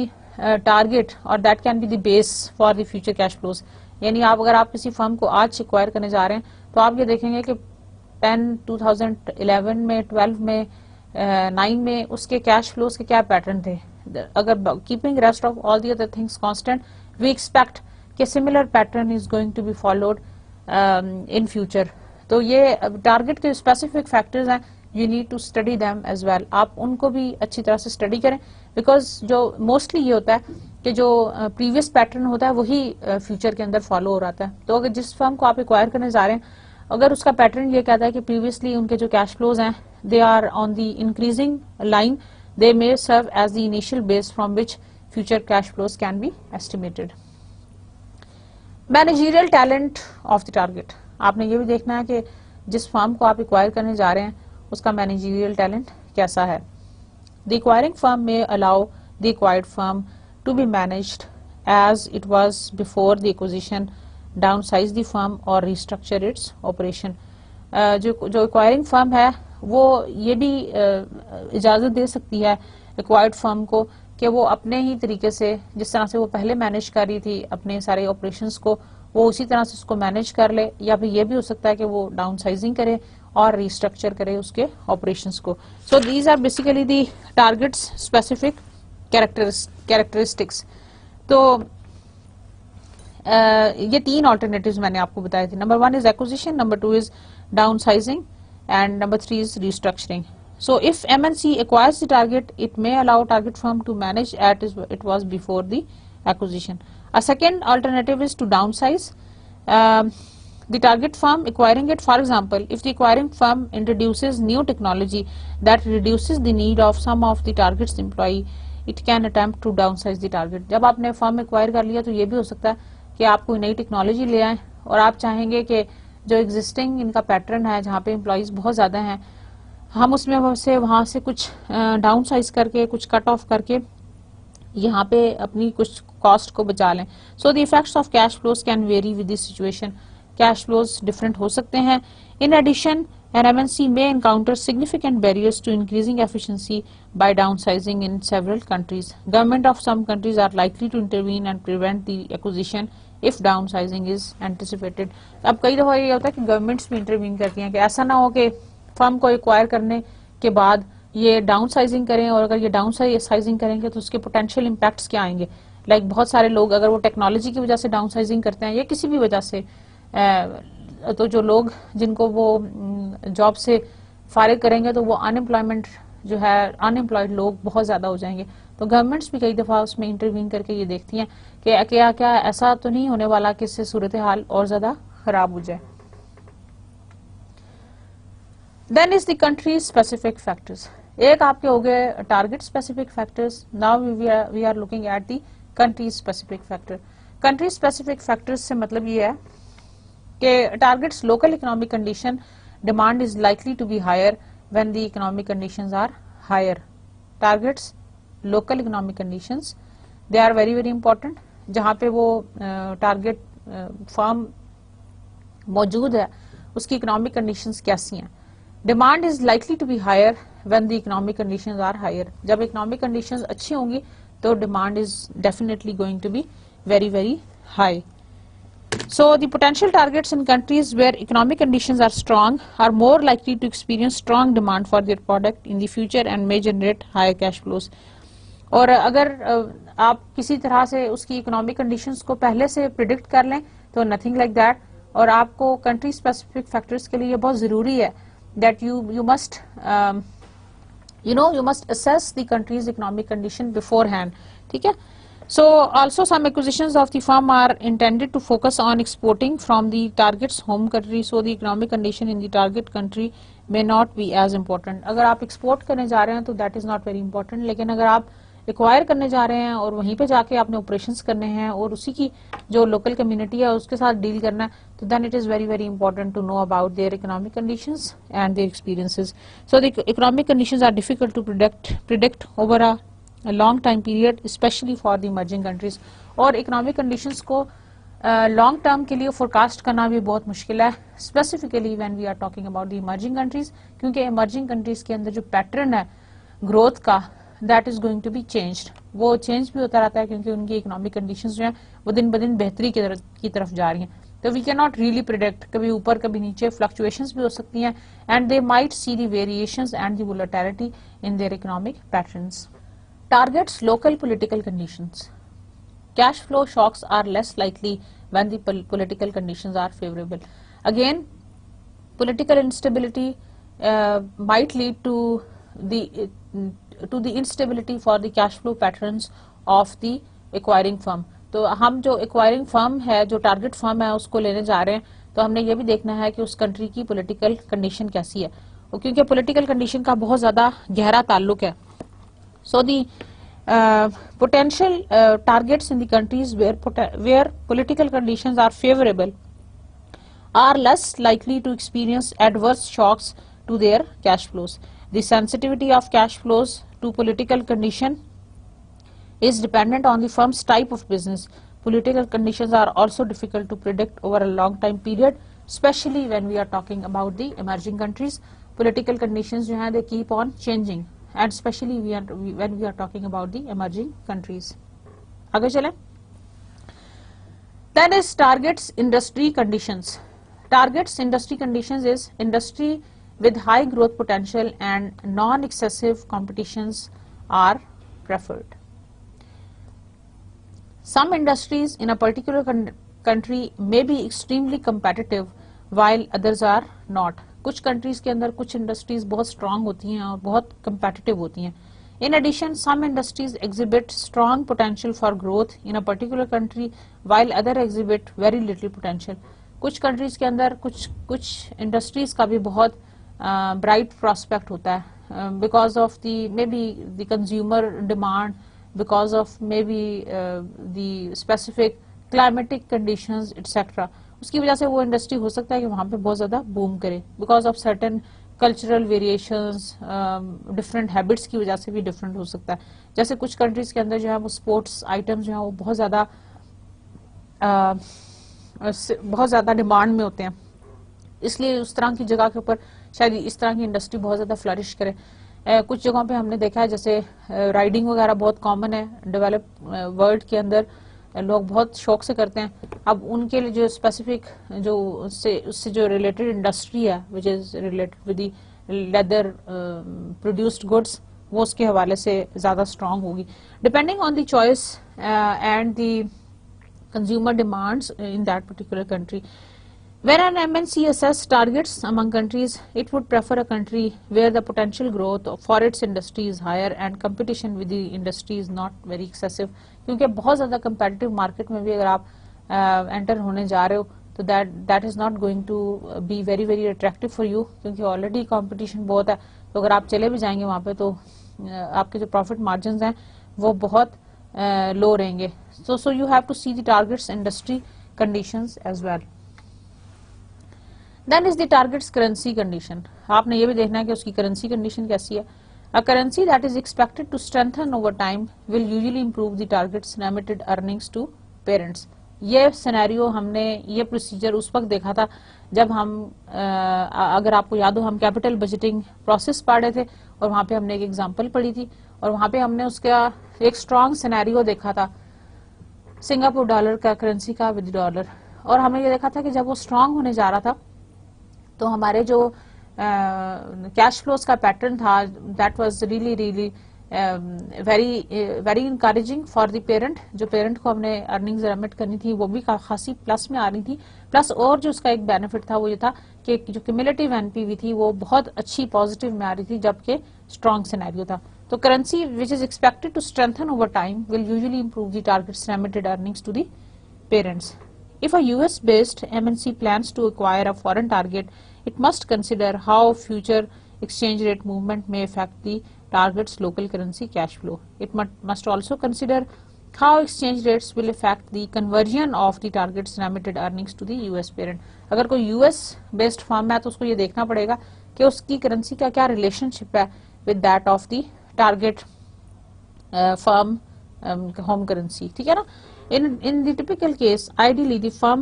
target और that can be the base for the future cash flows. यानी अगर आप किसी फर्म को आज एक्वायर करने जा रहे हैं तो आप ये देखेंगे कि 2011 में, 12 में, 9 में उसके कैश फ्लोज के क्या पैटर्न थे। अगर keeping rest of all the other things constant, we expect कि similar pattern is going to be followed in future. तो ये टारगेट के स्पेसिफिक फैक्टर्स हैं, you need to study them as well, आप उनको भी अच्छी तरह से स्टडी करें, बिकॉज जो मोस्टली ये होता है कि जो प्रीवियस पैटर्न होता है वही फ्यूचर के अंदर फॉलो हो रहा है। तो अगर जिस फर्म को आप एक्वायर करने जा रहे हैं, अगर उसका पैटर्न ये कहता है कि प्रीवियसली उनके जो कैश फ्लोज हैं they are on the increasing line, they may serve as the initial base from which future cash flows can be estimated. Managerial talent of the target, आपने ये भी देखना है कि जिस फर्म को आप एक्वायर करने जा रहे हैं उसका मैनेजरियल टैलेंट कैसा है। द एक्वायरिंग फर्म में allow the acquired firm to be managed as it was before the acquisition, downsize the firm और रिस्ट्रक्चर इट्स ऑपरेशन। जो एक्वायरिंग फर्म है वो ये भी इजाजत दे सकती है एक्वायर्ड फर्म को कि वो अपने ही तरीके से, जिस तरह से वो पहले मैनेज कर रही थी अपने सारे ऑपरेशंस को, वो उसी तरह से उसको मैनेज कर ले, या फिर ये भी हो सकता है कि वो डाउनसाइजिंग करे और रिस्ट्रक्चर करे उसके ऑपरेशंस को। So these are basically the target's specific characteristics. तो ये तीन ऑल्टरनेटिव्स मैंने आपको बताए थे। Number 1 is acquisition, number 2 is downsizing, and number 3 is restructuring. So if MNC acquires the target, it may allow target firm to manage as it was before the acquisition. A second alternative is to downsize the target firm acquiring it. For example, if the acquiring firm introduces new technology that reduces the need of some of the target's employee, it can attempt to downsize the target. जब आपने firm acquire कर लिया तो ये भी हो सकता है कि आप कोई नई टेक्नोलॉजी ले आए और आप चाहेंगे कि जो एग्जिस्टिंग इनका पैटर्न है जहाँ पे एम्प्लॉइज बहुत ज्यादा हैं, हम उसमें से वहां से कुछ डाउन साइज करके, कुछ कट ऑफ करके यहाँ पे अपनी कुछ कॉस्ट को बचा लें। So the effects of cash flows can vary with this situation, cash flows different हो सकते हैं। In addition an MNC may encounter significant barriers to increasing efficiency by downsizing in several countries. Government of some countries are likely to intervene and prevent the acquisition if downsizing is anticipated. अब कई दफा ये होता है कि governments भी intervene करती हैं कि ऐसा ना हो कि फर्म को एक्वायर करने के बाद ये डाउन साइजिंग करें, और अगर ये डाउन साइजिंग करेंगे तो उसके पोटेंशियल इम्पैक्ट्स क्या आएंगे। लाइक बहुत सारे लोग अगर वो टेक्नोलॉजी की वजह से डाउन साइजिंग करते हैं या किसी भी वजह से, तो जो लोग जिनको वो जॉब से फारिग करेंगे तो वो अनएम्प्लॉयमेंट जो है, अनएम्प्लॉयड लोग बहुत ज्यादा हो जाएंगे। तो गवर्नमेंट्स भी कई दफा उसमें इंटरवीन करके ये देखती हैं कि क्या ऐसा तो नहीं होने वाला कि इससे सूरत हाल और ज्यादा खराब हो जाए। Then is the country specific factors. एक आपके हो गए target specific factors, now we are looking at the country specific factor. Country specific factors से मतलब ये है कि target's local economic condition, demand is likely to be higher when the economic conditions are higher. Target's local economic conditions they are very very important. जहां पे वो target firm मौजूद है उसकी इकोनॉमिक कंडीशंस कैसी हैं। Demand is likely to be higher when the economic conditions are higher. जब economic conditions अच्छी होंगी तो demand is definitely going to be very very high. So the potential targets in countries where economic conditions are strong are more likely to experience strong demand for their product in the future and may generate higher cash flows. और अगर आप किसी तरह से उसकी economic conditions को पहले से प्रिडिक्ट कर लें तो नथिंग लाइक दैट। और आपको कंट्री स्पेसिफिक फैक्टर्स के लिए ये बहुत जरूरी है that you must assess the country's economic condition beforehand. ठीक है। So also some acquisitions of the firm are intended to focus on exporting from the target's home country, so the economic condition in the target country may not be as important. अगर आप export करने जा रहे हैं तो that is not very important, लेकिन अगर आप एक्वायर करने जा रहे हैं और वहीं पे जाके आपने ऑपरेशंस करने हैं और उसी की जो लोकल कम्युनिटी है उसके साथ डील करना है, तो then it is very very important to know about their economic conditions and their experiences. So the economic conditions are difficult to predict over a long time period, specially for the emerging countries. और economic conditions को long term के लिए forecast करना भी बहुत मुश्किल है, specifically when we are talking about the emerging countries, क्योंकि इमर्जिंग कंट्रीज के अंदर जो पैटर्न है ग्रोथ का that is going to be changed. वो चेंज भी होता रहता है क्योंकि उनकी इकोनॉमिक कंडीशंस जो है वो दिन ब दिन बेहतरी की तरफ जा रही हैं। तो we can not really predict, कभी ऊपर कभी नीचे फ्लक्चुएशंस भी हो सकती हैं, and they might see the variations and the volatility in their economic patterns. targets local political conditions. Cash flow shocks are less likely when the political conditions are favorable. Again, political instability might lead to the instability for the cash flow patterns of the acquiring firm. तो हम जो acquiring firm है, जो target firm है, उसको लेने जा रहे हैं, तो हमने ये भी देखना है कि उस कंट्री की पॉलिटिकल कंडीशन कैसी है, और क्योंकि पॉलिटिकल कंडीशन का बहुत ज्यादा गहरा ताल्लुक है. सो दी potential targets in the countries where political conditions are favorable are less likely to experience adverse shocks to their cash flows. The sensitivity of cash flows to political condition is dependent on the firm's type of business. Political conditions are also difficult to predict over a long time period, especially when we are talking about the emerging countries. Political conditions जो हैं, they keep on changing, and especially when we are talking about the emerging countries. आगे चलें. Then is targets industry conditions. Targets industry conditions is industry with high growth potential and non-excessive competitions are preferred. Some industries in a particular country may be extremely competitive while others are not. कुछ countries के अंदर कुछ industries बहुत strong होती हैं और बहुत competitive होती हैं. In addition some industries exhibit strong potential for growth in a particular country while other exhibit very little potential. कुछ कंट्रीज के अंदर कुछ इंडस्ट्रीज का भी बहुत ब्राइट प्रोस्पेक्ट होता है because of the may be the consumer demand, because of may be the specific climatic conditions etcetera. उसकी वजह से वो इंडस्ट्री हो सकता है कि वहां पे बहुत ज्यादा बूम करे because of certain cultural variations, different habits की वजह से भी डिफरेंट हो सकता है. जैसे कुछ कंट्रीज के अंदर जो है वो स्पोर्ट्स आइटम्स जो है वो बहुत ज्यादा डिमांड में होते हैं, इसलिए उस तरह की जगह के ऊपर शायद इस तरह की इंडस्ट्री बहुत ज्यादा फ्लरिश करे. कुछ जगहों पे हमने देखा है जैसे राइडिंग वगैरह बहुत कॉमन है डेवलप वर्ल्ड के अंदर, लोग बहुत शौक से करते हैं. अब उनके लिए जो स्पेसिफिक जो उससे जो रिलेटेड इंडस्ट्री है which is related with the leather produced goods, वो उसके हवाले से ज्यादा स्ट्रांग होगी. Depending on the choice and the consumer demands in that particular country. When an MNC assess targets among countries, it would prefer a country where the potential growth for its industry is higher and competition with the industry is not very excessive. क्योंकि बहुत ज़्यादा competitive market में भी अगर आप enter होने जा रहे हो तो that is not going to be very very attractive for you, क्योंकि already competition बहुत है. तो अगर आप चले भी जाएंगे वहाँ पे तो आपके जो profit margins हैं वो बहुत low रहेंगे. So you have to see the targets industry conditions as well. Then is the target's currency condition. आपने ये भी देखना है कि उसकी करेंसी कंडीशन कैसी है. A currency that is expected to strengthen over time will usually improve the target's remitted earnings to parents. ये सिनेरियो हमने ये प्रोसीजर उस वक्त देखा था जब हम अगर आपको याद हो हम कैपिटल बजटिंग प्रोसेस पढ़ रहे थे और वहाँ पे हमने एक एग्जांपल पढ़ी थी और वहाँ पे हमने उसका एक स्ट्रॉन्ग सिनेरियो देखा था सिंगापुर डॉलर का करेंसी का विद डॉलर, और हमने ये देखा था कि जब वो स्ट्रॉन्ग होने जा रहा था तो हमारे जो कैश फ्लोज का पैटर्न था that was really really very encouraging for the parent. जो पेरेंट को हमने अर्निंग्स रेमिट करनी थी वो भी खासी प्लस में आ रही थी. प्लस और जो उसका एक बेनिफिट था वो ये था कि जो क्यूमुलेटिव एनपीवी थी वो बहुत अच्छी पॉजिटिव में आ रही थी जबकि स्ट्रॉन्ग सिनेरियो था. तो currency which is expected to strengthen over time will usually improve the target's remitted earnings to the parents. If a US-based MNC plans to acquire a foreign target, it must consider how future exchange rate movement may affect the target's local currency cash flow. It must also consider how exchange rates will affect the conversion of the target's remitted earnings to the US parent. अगर कोई US-based firm है तो उसको ये देखना पड़ेगा कि उसकी करेंसी का क्या रिलेशनशिप है with that of the target firm home currency. ठीक है ना. In the typical case, ideally the firm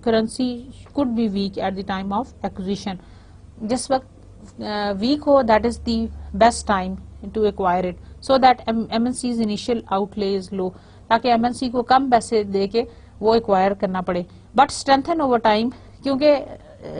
currency could be weak at the time of acquisition. जिस वक्त weak हो, that is the best time to acquire it, so that MNC's initial outlay is low, ताकि MNC को कम पैसे दे के वो acquire करना पड़े. But strengthen over time, क्योंकि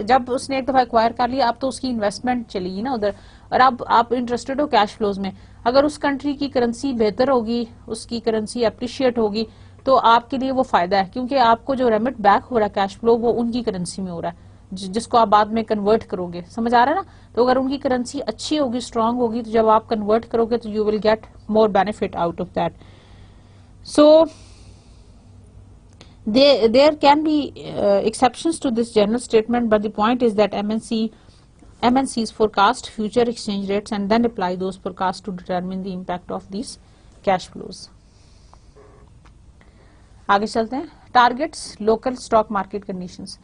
जब उसने एक दफा एक्वायर कर लिया, अब तो उसकी इन्वेस्टमेंट चली गई ना उधर, और अब आप इंटरेस्टेड हो कैश फ्लोज में। अगर उस कंट्री की करेंसी बेहतर होगी, उसकी करेंसी अप्रिशिएट होगी, तो आपके लिए वो फायदा है, क्योंकि आपको जो रेमिट बैक हो रहा है कैश फ्लो वो उनकी करेंसी में हो रहा है, जिसको आप बाद में कन्वर्ट करोगे। समझ आ रहा है ना? तो अगर उनकी करेंसी अच्छी होगी, स्ट्रांग होगी, तो जब आप कन्वर्ट करोगे तो you will get more benefit out of that. So there can be exceptions to this general statement, but the point is that MNCs forecast future exchange rates and then apply those forecasts to determine the impact of these cash flows. आगे चलते हैं। Targets local stock market conditions.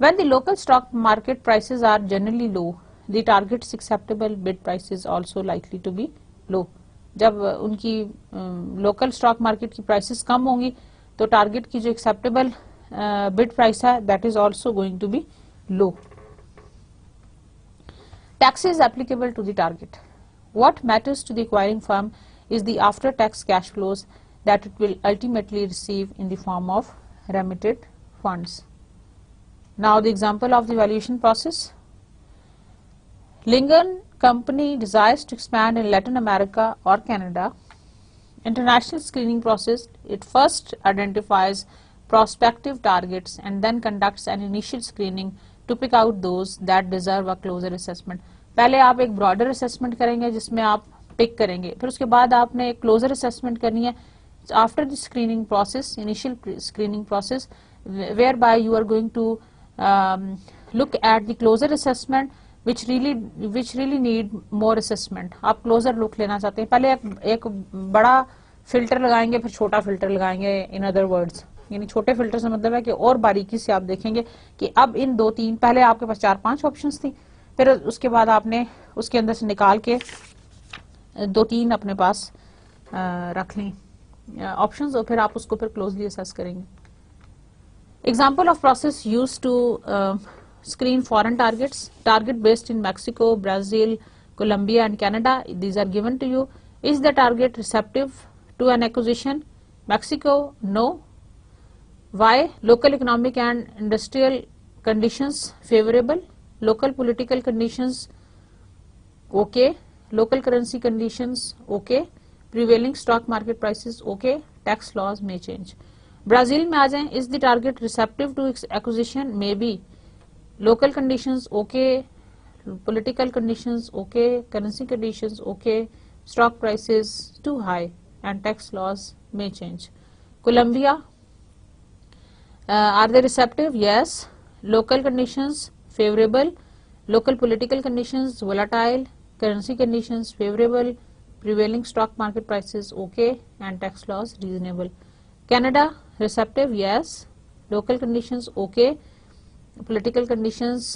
When the local stock market prices are generally low, the target's acceptable bid price is also likely to be low. जब उनकी local stock market की prices कम होंगी, तो target की जो एक्सेप्टेबल बिड प्राइस है that is also going to be low. Taxes applicable to the target. What matters to the acquiring firm is the after tax cash flows that it will ultimately receive in the form of remitted funds. Now the example of the valuation process. Lincoln Company desires to expand in Latin America or Canada. International screening process, it first identifies prospective targets and then conducts an initial screening to pick out those that deserve a closer assessment. पहले आप एक broader assessment करेंगे जिसमें आप pick करेंगे, फिर उसके बाद आपने एक closer assessment करनी है after the screening process, initial screening process, whereby you are going to look at the closer assessment which really need more assessment. आप क्लोजर लुक लेना चाहते हैं, पहले एक बड़ा फिल्टर लगाएंगे, फिर छोटा फिल्टर लगाएंगे। इन अदर वर्ड्स, यानी छोटे फिल्टर से मतलब है कि और बारीकी से आप देखेंगे कि अब इन 2-3, पहले आपके पास 4-5 ऑप्शंस थी, फिर उसके बाद आपने उसके अंदर से निकाल के 2-3 अपने पास रख ली ऑप्शंस, और फिर आप उसको फिर क्लोजली असेस करेंगे। Example of process use to screen foreign targets. Target based in Mexico, Brazil, Colombia and Canada. These are given to you. Is the target receptive to an acquisition? Mexico, no. Why? Local economic and industrial conditions favorable. Local political conditions okay. Local currency conditions okay. Prevailing stock market prices okay. Tax laws may change. Brazil में आ जाएं. Is the target receptive to acquisition? Maybe. Local conditions okay, political conditions okay, currency conditions okay, stock prices too high and tax laws may change. Colombia, are they receptive? Yes. Local conditions favorable, local political conditions volatile, currency conditions favorable, prevailing stock market prices okay and tax laws reasonable. Canada, receptive? Yes. Local conditions okay, political conditions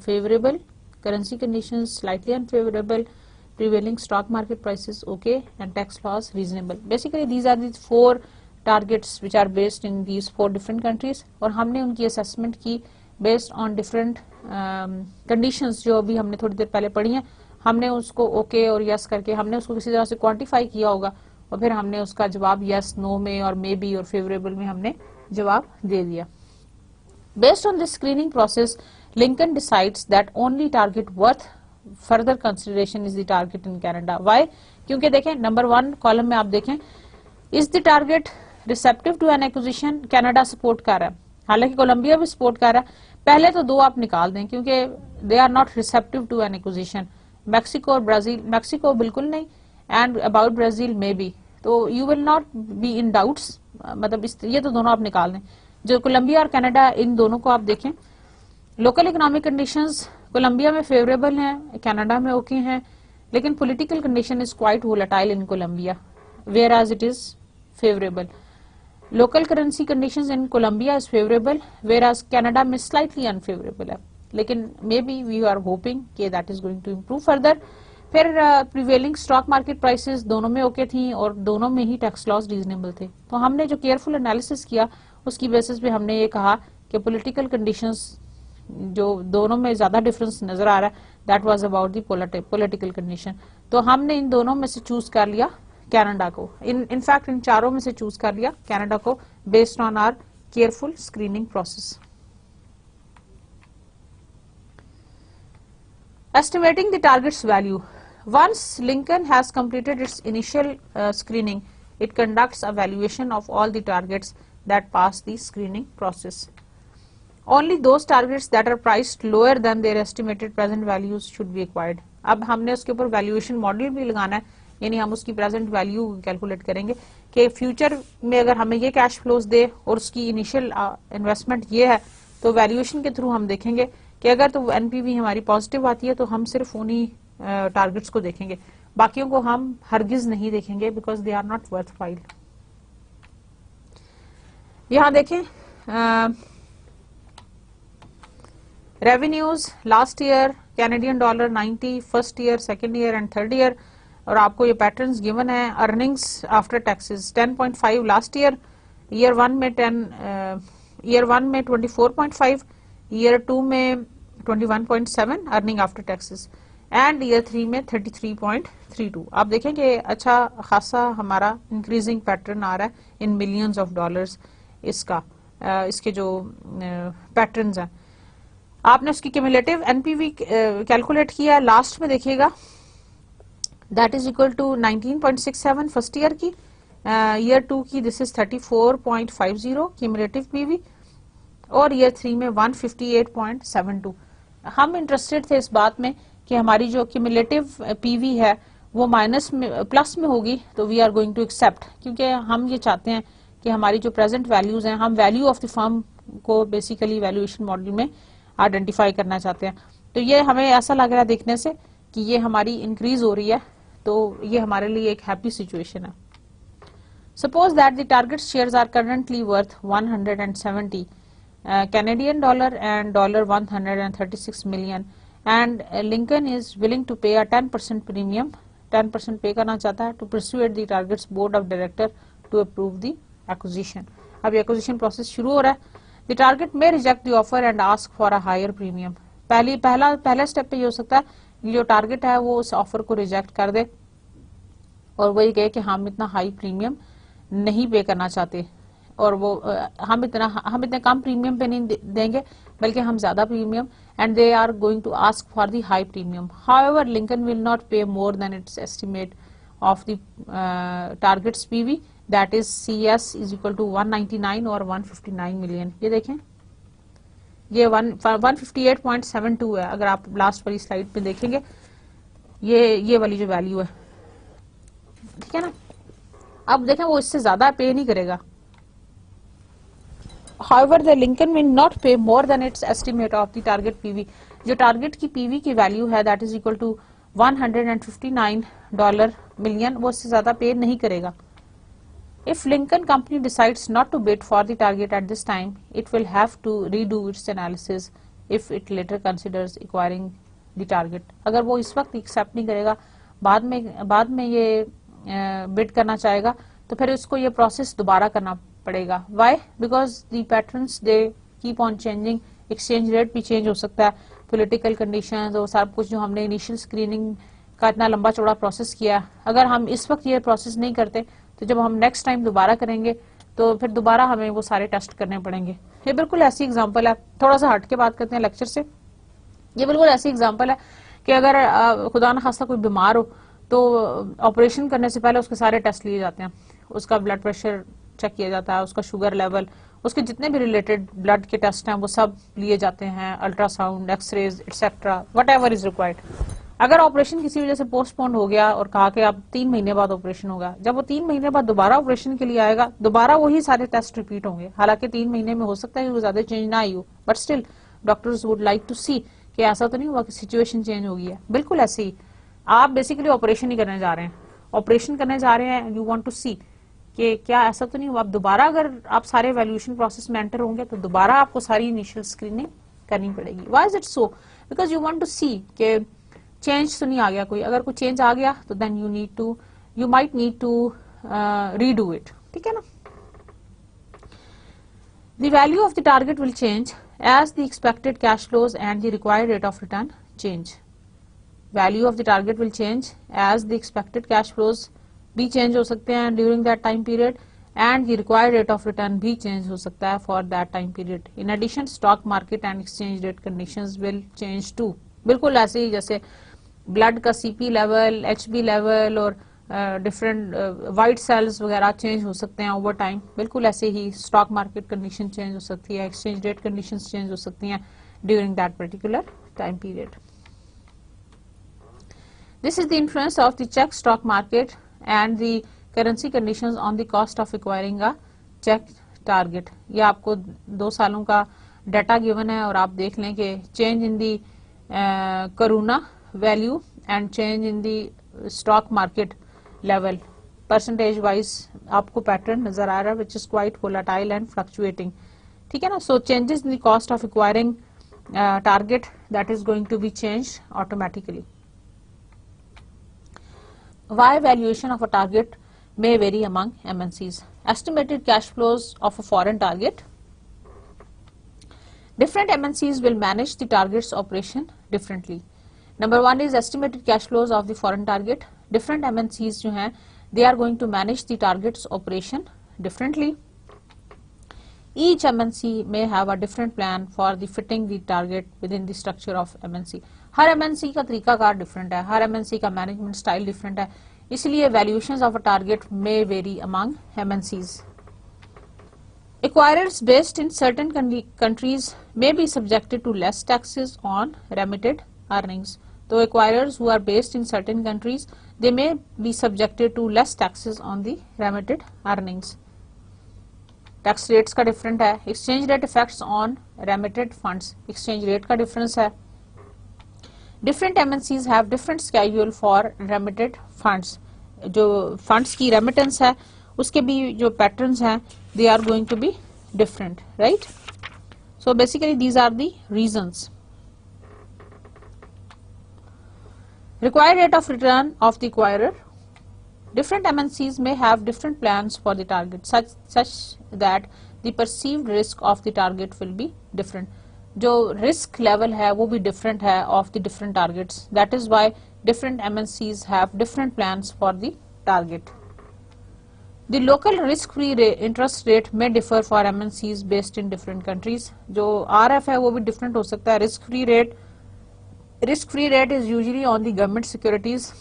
favorable, currency conditions slightly unfavorable, prevailing stock market prices okay and tax laws reasonable. Basically these are the 4 targets which are based in these 4 different countries, और हमने उनकी assessment की based on different conditions जो अभी हमने थोड़ी देर पहले पढ़ी हैं। हमने उसको okay और yes करके हमने उसको किसी तरह से quantify किया होगा, और फिर हमने उसका जवाब yes, no में और maybe और favorable में हमने जवाब दे दिया। Based on this screening process, Lincoln decides that only target worth further consideration is the target in Canada. Why? क्योंकि देखें नंबर 1 कॉलम में आप देखें, is the target receptive to an acquisition? Canada support कर रहा है, हालांकि कोलंबिया भी सपोर्ट कर रहा है। पहले तो 2 आप निकाल दें क्योंकि they are not receptive to an acquisition. Mexico और ब्राजील, मैक्सिको बिल्कुल नहीं, and about Brazil maybe, तो you will not be in doubts, मतलब ये तो दोनों आप निकाल दें। जो कोलंबिया और कनाडा, इन दोनों को आप देखें, लोकल इकोनॉमिक कंडीशंस कोलंबिया में फेवरेबल हैं, कनाडा में ओके हैं, लेकिन political condition is quite volatile in Colombia whereas it is favourable. Local currency conditions in Colombia is favourable whereas Canada में स्लाइटली अनफेवरेबल है, लेकिन maybe we are hoping कि that is going to improve further. फिर prevailing stock market prices दोनों में okay थी और दोनों में ही टैक्स लॉस रीजनेबल थे। तो हमने जो केयरफुल एनालिसिस किया उसकी बेसिस पे हमने ये कहा कि पॉलिटिकल कंडीशंस जो दोनों में ज्यादा डिफरेंस नजर आ रहा है, that was about the political condition. तो हमने इन दोनों में से चूज कर लिया कनाडा को, इनफैक्ट इन चारों में से चूज कर लिया कनाडा को based on our careful screening process. Estimating the target's value. Once Lincoln has completed its initial screening, it conducts a valuation of all the targets that pass the screening process. Only those targets that are priced lower than their estimated present values should be acquired. अब हमने उसके ऊपर valuation model भी लगाना है, यानी हम उसकी प्रेजेंट वैल्यू कैलकुलेट करेंगे कि फ्यूचर में अगर हमें ये कैश फ्लोज दे और उसकी इनिशियल इन्वेस्टमेंट ये है, तो वैल्यूएशन के थ्रू हम देखेंगे कि अगर तो एनपीवी हमारी पॉजिटिव आती है तो हम सिर्फ उन्हीं टारगेट्स को देखेंगे, बाकियों को हम हरगिज नहीं देखेंगे, because they are not worth file. यहां देखें revenues last year Canadian dollar 90, first year, second year and third year, और आपको ये पैटर्न्स गिवन है. Earnings after taxes 10.5 last year, year 1 में 24.5, ईयर 2 में 21.7 earning after taxes and year 3 में 33.32. आप देखेंगे अच्छा खासा हमारा इंक्रीजिंग पैटर्न आ रहा है इन मिलियंस ऑफ डॉलर्स. इसका इसके जो पैटर्न्स हैं, आपने उसकी क्यूमुलेटिव एनपीवी कैलकुलेट किया लास्ट में देखिएगा, that is equal to 19.67 first year की, ईयर 2 की दिस इज 34.50 क्यूमुलेटिव पीवी, और ईयर 3 में 158.72. हम इंटरेस्टेड थे इस बात में कि हमारी जो क्यूमुलेटिव पीवी है वो माइनस में प्लस में होगी, तो we are going to accept, क्योंकि हम ये चाहते हैं कि हमारी जो प्रेजेंट वैल्यूज हैं, हम वैल्यू ऑफ द फर्म को बेसिकली वैल्यूएशन मॉडल में आइडेंटिफाई करना चाहते हैं. तो ये हमें ऐसा लग रहा है देखने से कि ये हमारी इंक्रीज हो रही है, तो ये हमारे लिए एक हैप्पी सिचुएशन है. Suppose that the target shares are currently worth 170 Canadian dollar and $136 million, and Lincoln is willing to pay a 10% premium, 10% पे करना चाहता है to persuade the target's board of director to approve the acquisition. अब acquisition process शुरू हो रहा है. The target may reject the offer and ask for a higher premium. पहला स्टेप पे ये हो सकता है जो टारगेट है वो उस ऑफर को रिजेक्ट कर दे और वो ये कहे कि हम इतना हाई प्रीमियम नहीं पे करना चाहते, और वो हम इतने कम प्रीमियम पे नहीं देंगे बल्कि हम ज्यादा premium, and they are going to ask for the high premium. However Lincoln will not pay more than its estimate of the targets PV, that is CS is equal to 199 और 159 million. ये देखें ये 158.72 है. अगर आप last वाली slide पे देखेंगे ये वाली जो वैल्यू है, ठीक है ना. अब देखें वो इससे ज्यादा पे नहीं करेगा. However, the Lincoln will not pay more than its estimate of the target PV. जो टारगेट की पीवी की वैल्यू है that is equal to $159 million, वो इससे ज्यादा पे नहीं करेगा. If Lincoln company decides not to bid for the target at this time, it will have to redo its analysis if it later considers acquiring the target. अगर वो इस वक्त एक्सेप्ट नहीं करेगा, बाद में ये बिड करना चाहेगा, तो फिर उसको ये प्रोसेस दोबारा करना पड़ेगा. Why? Because the patterns they keep on changing, exchange rate भी चेंज हो सकता है, पॉलिटिकल कंडीशंस और सब कुछ जो हमने इनिशियल स्क्रीनिंग का इतना लंबा चौड़ा प्रोसेस किया, अगर हम इस वक्त ये प्रोसेस नहीं करते तो जब हम नेक्स्ट टाइम दोबारा करेंगे तो फिर दोबारा हमें वो सारे टेस्ट करने पड़ेंगे. ये बिल्कुल ऐसी एग्जाम्पल है, थोड़ा सा हट के बात करते हैं लेक्चर से. ये बिल्कुल ऐसी एग्जाम्पल है कि अगर खुदा न खास्ता कोई बीमार हो तो ऑपरेशन करने से पहले उसके सारे टेस्ट लिए जाते हैं, उसका ब्लड प्रेशर चेक किया जाता है, उसका शुगर लेवल, उसके जितने भी रिलेटेड ब्लड के टेस्ट हैं वो सब लिए जाते हैं, ultrasound, x-rays etcetera, whatever is required. अगर ऑपरेशन किसी वजह से पोस्टपोन हो गया और कहा कि अब 3 महीने बाद ऑपरेशन होगा, जब वो 3 महीने बाद दोबारा ऑपरेशन के लिए आएगा, दोबारा वही सारे टेस्ट रिपीट होंगे. हालांकि 3 महीने में हो सकता है कि ज्यादा चेंज ना आई हो, but still doctors would like to see कि ऐसा तो नहीं हुआ कि सिचुएशन चेंज हो गई है. बिल्कुल ऐसे ही आप बेसिकली ऑपरेशन ही करने जा रहे हैं, ऑपरेशन करने जा रहे हैं, यू वांट टू सी कि क्या ऐसा तो नहीं हुआ. अब दोबारा अगर आप सारे वैल्यूएशन प्रोसेस में एंटर होंगे तो दोबारा आपको सारी इनिशियल स्क्रीनिंग करनी पड़ेगी. Why is it so? Because you want to see कि चेंज तो नहीं आ गया कोई. अगर कोई चेंज आ गया तो then you might need to redo it. ठीक है ना. The value of the target will change as the expected cash flows and the required rate of return change. Value of the target will change as the expected cash flows भी change हो सकते हैं during that time period, and the required rate of return भी change हो सकता है for that time period. In addition stock market and exchange rate conditions will change too. बिल्कुल ऐसे ही जैसे ब्लड का CP लेवल, HB लेवल और डिफरेंट वाइट सेल्स वगैरह चेंज हो सकते हैं ओवर टाइम, बिल्कुल ऐसे ही स्टॉक मार्केट कंडीशन चेंज हो सकती है, एक्सचेंज रेट कंडीशंस चेंज हो सकती हैं during that particular time period. This is the influence of the Czech stock market and the currency conditions on the cost of acquiring a Czech target. ये आपको 2 सालों का डाटा गिवन है और आप देख लें कि change in the krona value and change in the stock market level percentage wise आपको पैटर्न नजर आ रहा है which is quite volatile and fluctuating. ठीक है ना. So changes in the cost of acquiring target that is going to be change automatically. Why valuation of a target may vary among MNCs? Estimated cash flows of a foreign target. Different MNCs will manage the target's operation differently. Number one is estimated cash flows of the foreign target. Different MNCs जो हैं, they are going to manage the target's operation differently. Each MNC may have a different plan for the fitting the target within the structure of MNC. Her MNC का तरीकाकार different है, हर MNC का management style different है, इसलिए valuations of a target may very among MNCs. Acquirers based in certain countries may be subjected to less taxes on remitted earnings. तो acquirers who are based in certain countries, they may be subjected to less taxes on the remitted earnings. Tax rates का different है. Exchange rate effects on remitted funds, exchange rate का difference है. Different MNCs have different schedule for remitted funds. जो funds की remittance है उसके भी जो पैटर्न्स हैं they are going to be different, right. So basically these are the reasons. Required rate of return of the acquirer. Different MNCs may have different plans for the target such that the perceived risk of the target will be different. जो risk level है वो भी different है of the different targets. That is why different MNCs have different plans for the target. The local risk-free interest rate may differ for MNCs based in different countries. जो RF है वो भी different हो सकता है. Risk-free rate is usually on the government securities.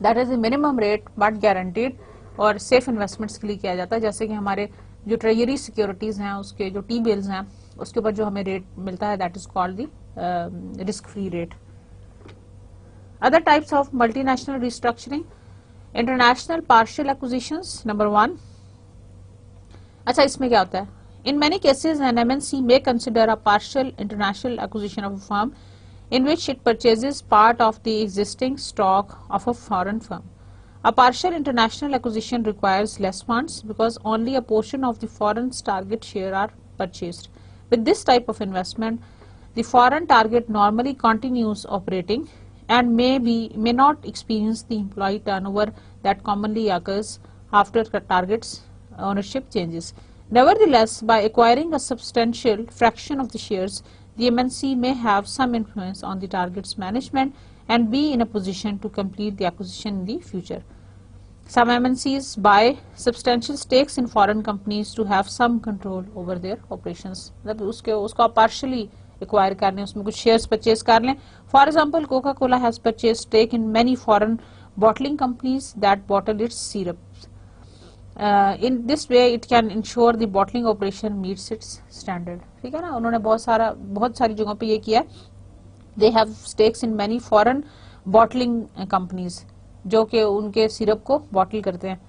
That is the minimum rate but guaranteed और safe investments के लिए किया जाता है. जैसे कि हमारे जो ट्रेजरी सिक्योरिटीज हैं उसके जो टी बिल्स हैं उसके ऊपर जो हमें रेट मिलता है that is called the risk free rate. Other types of multinational restructuring. International partial acquisitions number 1. अच्छा, इसमें क्या होता है? In many cases an MNC may consider a partial international acquisition of a firm in which it purchases part of the existing stock of a foreign firm. A partial international acquisition requires less funds because only a portion of the foreign's target share are purchased. With this type of investment, the foreign target normally continues operating and may not experience the employee turnover that commonly occurs after the target's ownership changes. Nevertheless, by acquiring a substantial fraction of the shares, the MNC may have some influence on the target's management and be in a position to complete the acquisition in the future. Some MNCs buy substantial stakes in foreign companies to have some control over their operations. मतलब उसको आप partially acquire कर लें, उसमें कुछ shares purchase कर लें. For example, Coca-Cola has purchased stake in many foreign bottling companies that bottle its syrups. In this way it can ensure the bottling operation meets its standard. ठीक है ना. उन्होंने बहुत सारी जगहों पे ये किया. They have stakes in many foreign bottling companies जो कि उनके सिरप को बॉटल करते हैं.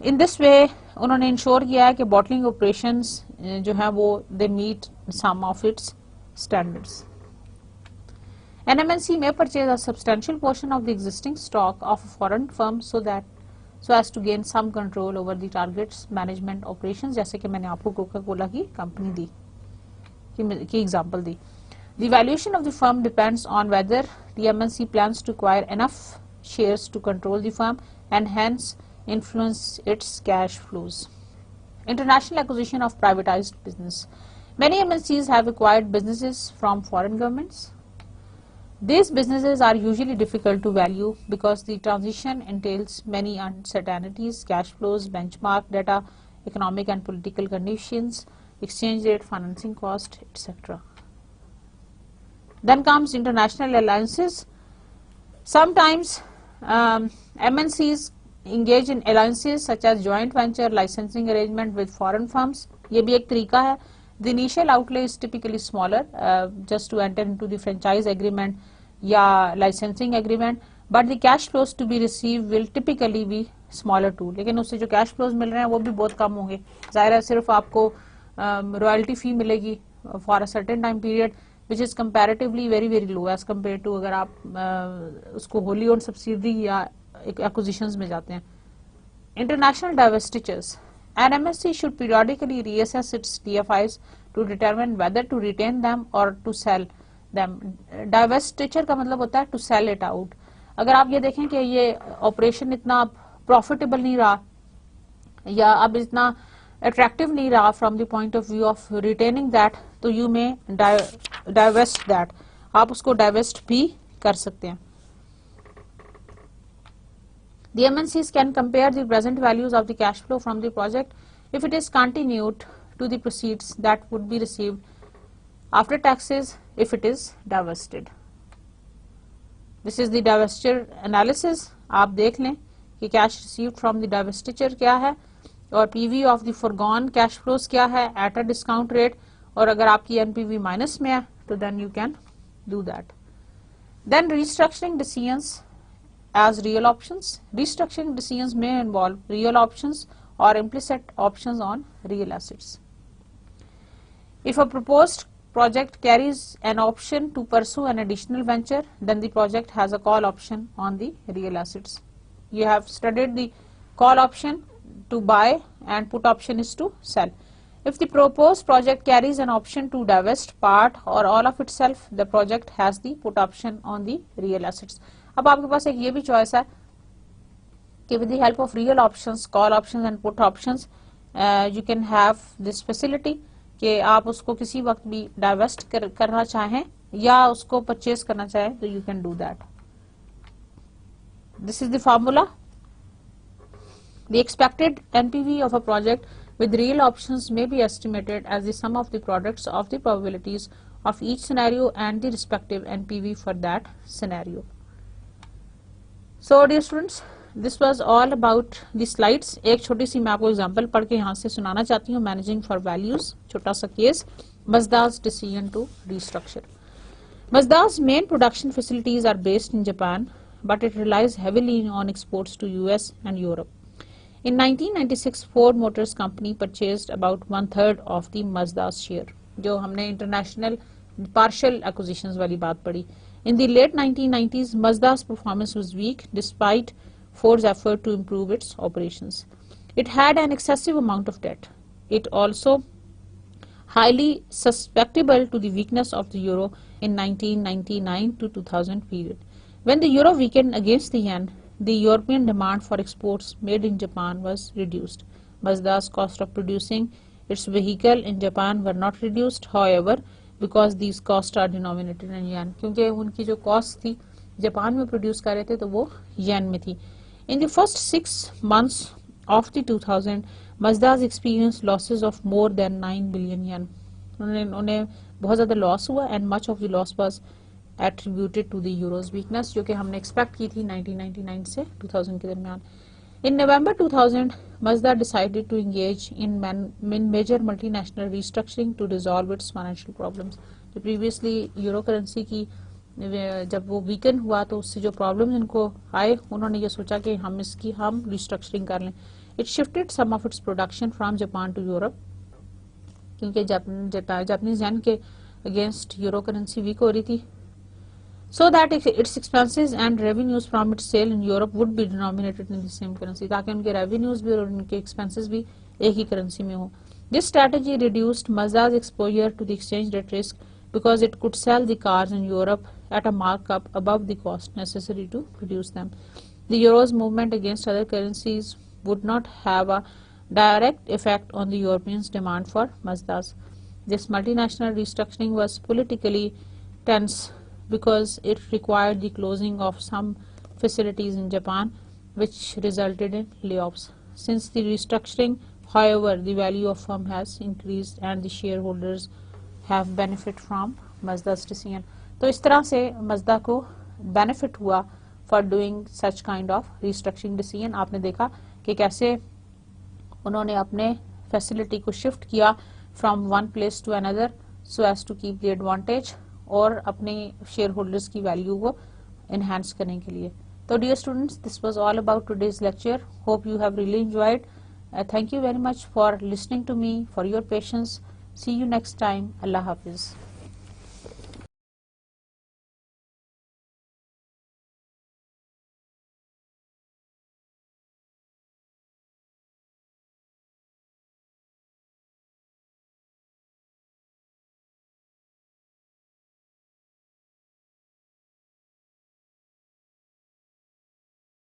In this way उन्होंने इंश्योर किया है कि bottling operations जो है वो they meet some of its standards. An MNC may purchase a substantial portion of the existing stock of a foreign firm so as to gain some control over the target's management operations. जैसे कि मैंने आपको Coca Cola की company दी की example the. The valuation of the firm depends on whether the MNC plans to acquire enough shares to control the firm and hence influence its cash flows. International acquisition of privatized business. Many MNCs have acquired businesses from foreign governments. These businesses are usually difficult to value because the transition entails many uncertainties, cash flows, benchmark data, economic and political conditions, exchange rate, financing cost, etc. Then comes international alliances. Sometimes MNCs engage in alliances such as joint venture licensing arrangement with foreign firms. ये भी एक तरीका है. The initial outlay is typically smaller, just to enter into the franchise agreement या licensing agreement, but the cash flows to be received will typically be smaller too. लेकिन उससे जो cash flows मिल रहे हैं वो भी बहुत कम होंगे. जाहिर है सिर्फ आपको royalty fee मिलेगी for a certain time period, which is comparatively very very low as compared to अगर आप उसको wholly owned subsidiary या acquisitions में जाते हैं. International divestitures. An MNC should periodically reassess its DFIs to determine whether to retain them or to sell them. Divestiture का मतलब होता है to sell it out. अगर आप ये देखें कि ये ऑपरेशन इतना प्रॉफिटेबल नहीं रहा या अब इतना अट्रैक्टिव नहीं रहा from the point of view of retaining that, तो यू में डाइवेस्ट दैट, आप उसको डाइवेस्ट भी कर सकते हैं. The MNCs can compare the present values of the cash flow from the project if it is continued to the proceeds that would be received after taxes if it is divested. This is the divestiture analysis. आप देख लें कि cash received from the divestiture क्या है और PV of the foregone cash flows क्या है at a discount rate, और अगर आपकी NPV माइनस में है तो then you can do that. Then restructuring decisions as real options. Restructuring decisions may involve real options or implicit options on real assets. If a proposed project carries an option to pursue an additional venture, then the project has a call option on the real assets. You have studied the call option to buy and put option is to sell. If the proposed project carries an option to divest part or all of itself, the project has the put option on the real assets. अब आपके पास एक ये भी choice है कि with the help of real options, call options and put options, you can have this facility कि आप उसको किसी वक्त भी डाइवेस्ट करना चाहें या उसको परचेज करना चाहें तो you can do that. This is the formula. The expected NPV of a project with real options may be estimated as the sum of the products of the probabilities of each scenario and the respective NPV for that scenario. So dear students, this was all about the slides. एक छोटी सी मैं आपको example पढ़ के यहाँ से सुनाना चाहती हूँ. मैनेजिंग फॉर वैल्यूज, छोटा सा case. Mazda's decision to restructure. Mazda's main production facilities are based in Japan, but it relies heavily on exports to US and Europe. In 1996, Ford Motors Company purchased about 1/3 of the Mazda's share. जो हमने international partial acquisitions वाली बात पढ़ी. In the late 1990s, Mazda's performance was weak despite Ford's effort to improve its operations. It had an excessive amount of debt. It also highly susceptible to the weakness of the euro in 1999 to 2000 period. When the euro weakened against the yen, the European demand for exports made in Japan was reduced. Mazda's cost of producing its vehicle in Japan were not reduced, however, because these costs are denominated in yen. क्योंकि उनकी जो cost थी Japan में produce कर रहे थे तो वो येन में थी. In the first 6 months of the 2000, Mazda's experienced losses of more than 9 billion yen. उन्हें बहुत ज़्यादा लॉस हुआ and much of the loss was attributed to the euro's weakness, जो कि हमने एक्सपेक्ट की थी 1999 से 2000 के दरमियान. In November 2000, Mazda decided to engage in major multinational restructuring to resolve its financial problems. तो previously euro currency की जब वो वीकन हुआ तो उससे जो प्रॉब्लम्स इनको आए, उन्होंने ये सोचा कि हम रिस्ट्रक्चरिंग कर लें. It shifted some of its production from Japan to Europe, क्योंकि जापानीज येन के अगेंस्ट यूरो करेंसी वीक हो रही थी, so that its expenses and revenues from its sale in Europe would be denominated in the same currency, ताकि उनके revenues भी और उनके expenses भी एक ही currency में हो. This strategy reduced Mazda's exposure to the exchange rate risk because it could sell the cars in Europe at a markup above the cost necessary to produce them. The euro's movement against other currencies would not have a direct effect on the Europeans' demand for Mazdas. This multinational restructuring was politically tense because it required the closing of some facilities in Japan, which resulted in layoffs. Since the restructuring, however, the value of firm has increased and the shareholders have benefited from Mazda's decision. तो इस तरह से मजदा को benefit हुआ for doing such kind of restructuring decision. आपने देखा कि कैसे उन्होंने अपने फैसिलिटी को शिफ्ट किया from one place to another so as to keep the advantage और अपने शेयर होल्डर्स की वैल्यू को एनहांस करने के लिए। तो dear students, this was all about today's lecture. Hope you have really enjoyed. Thank you very much for listening to me, for your patience. See you next time. Allah Hafiz.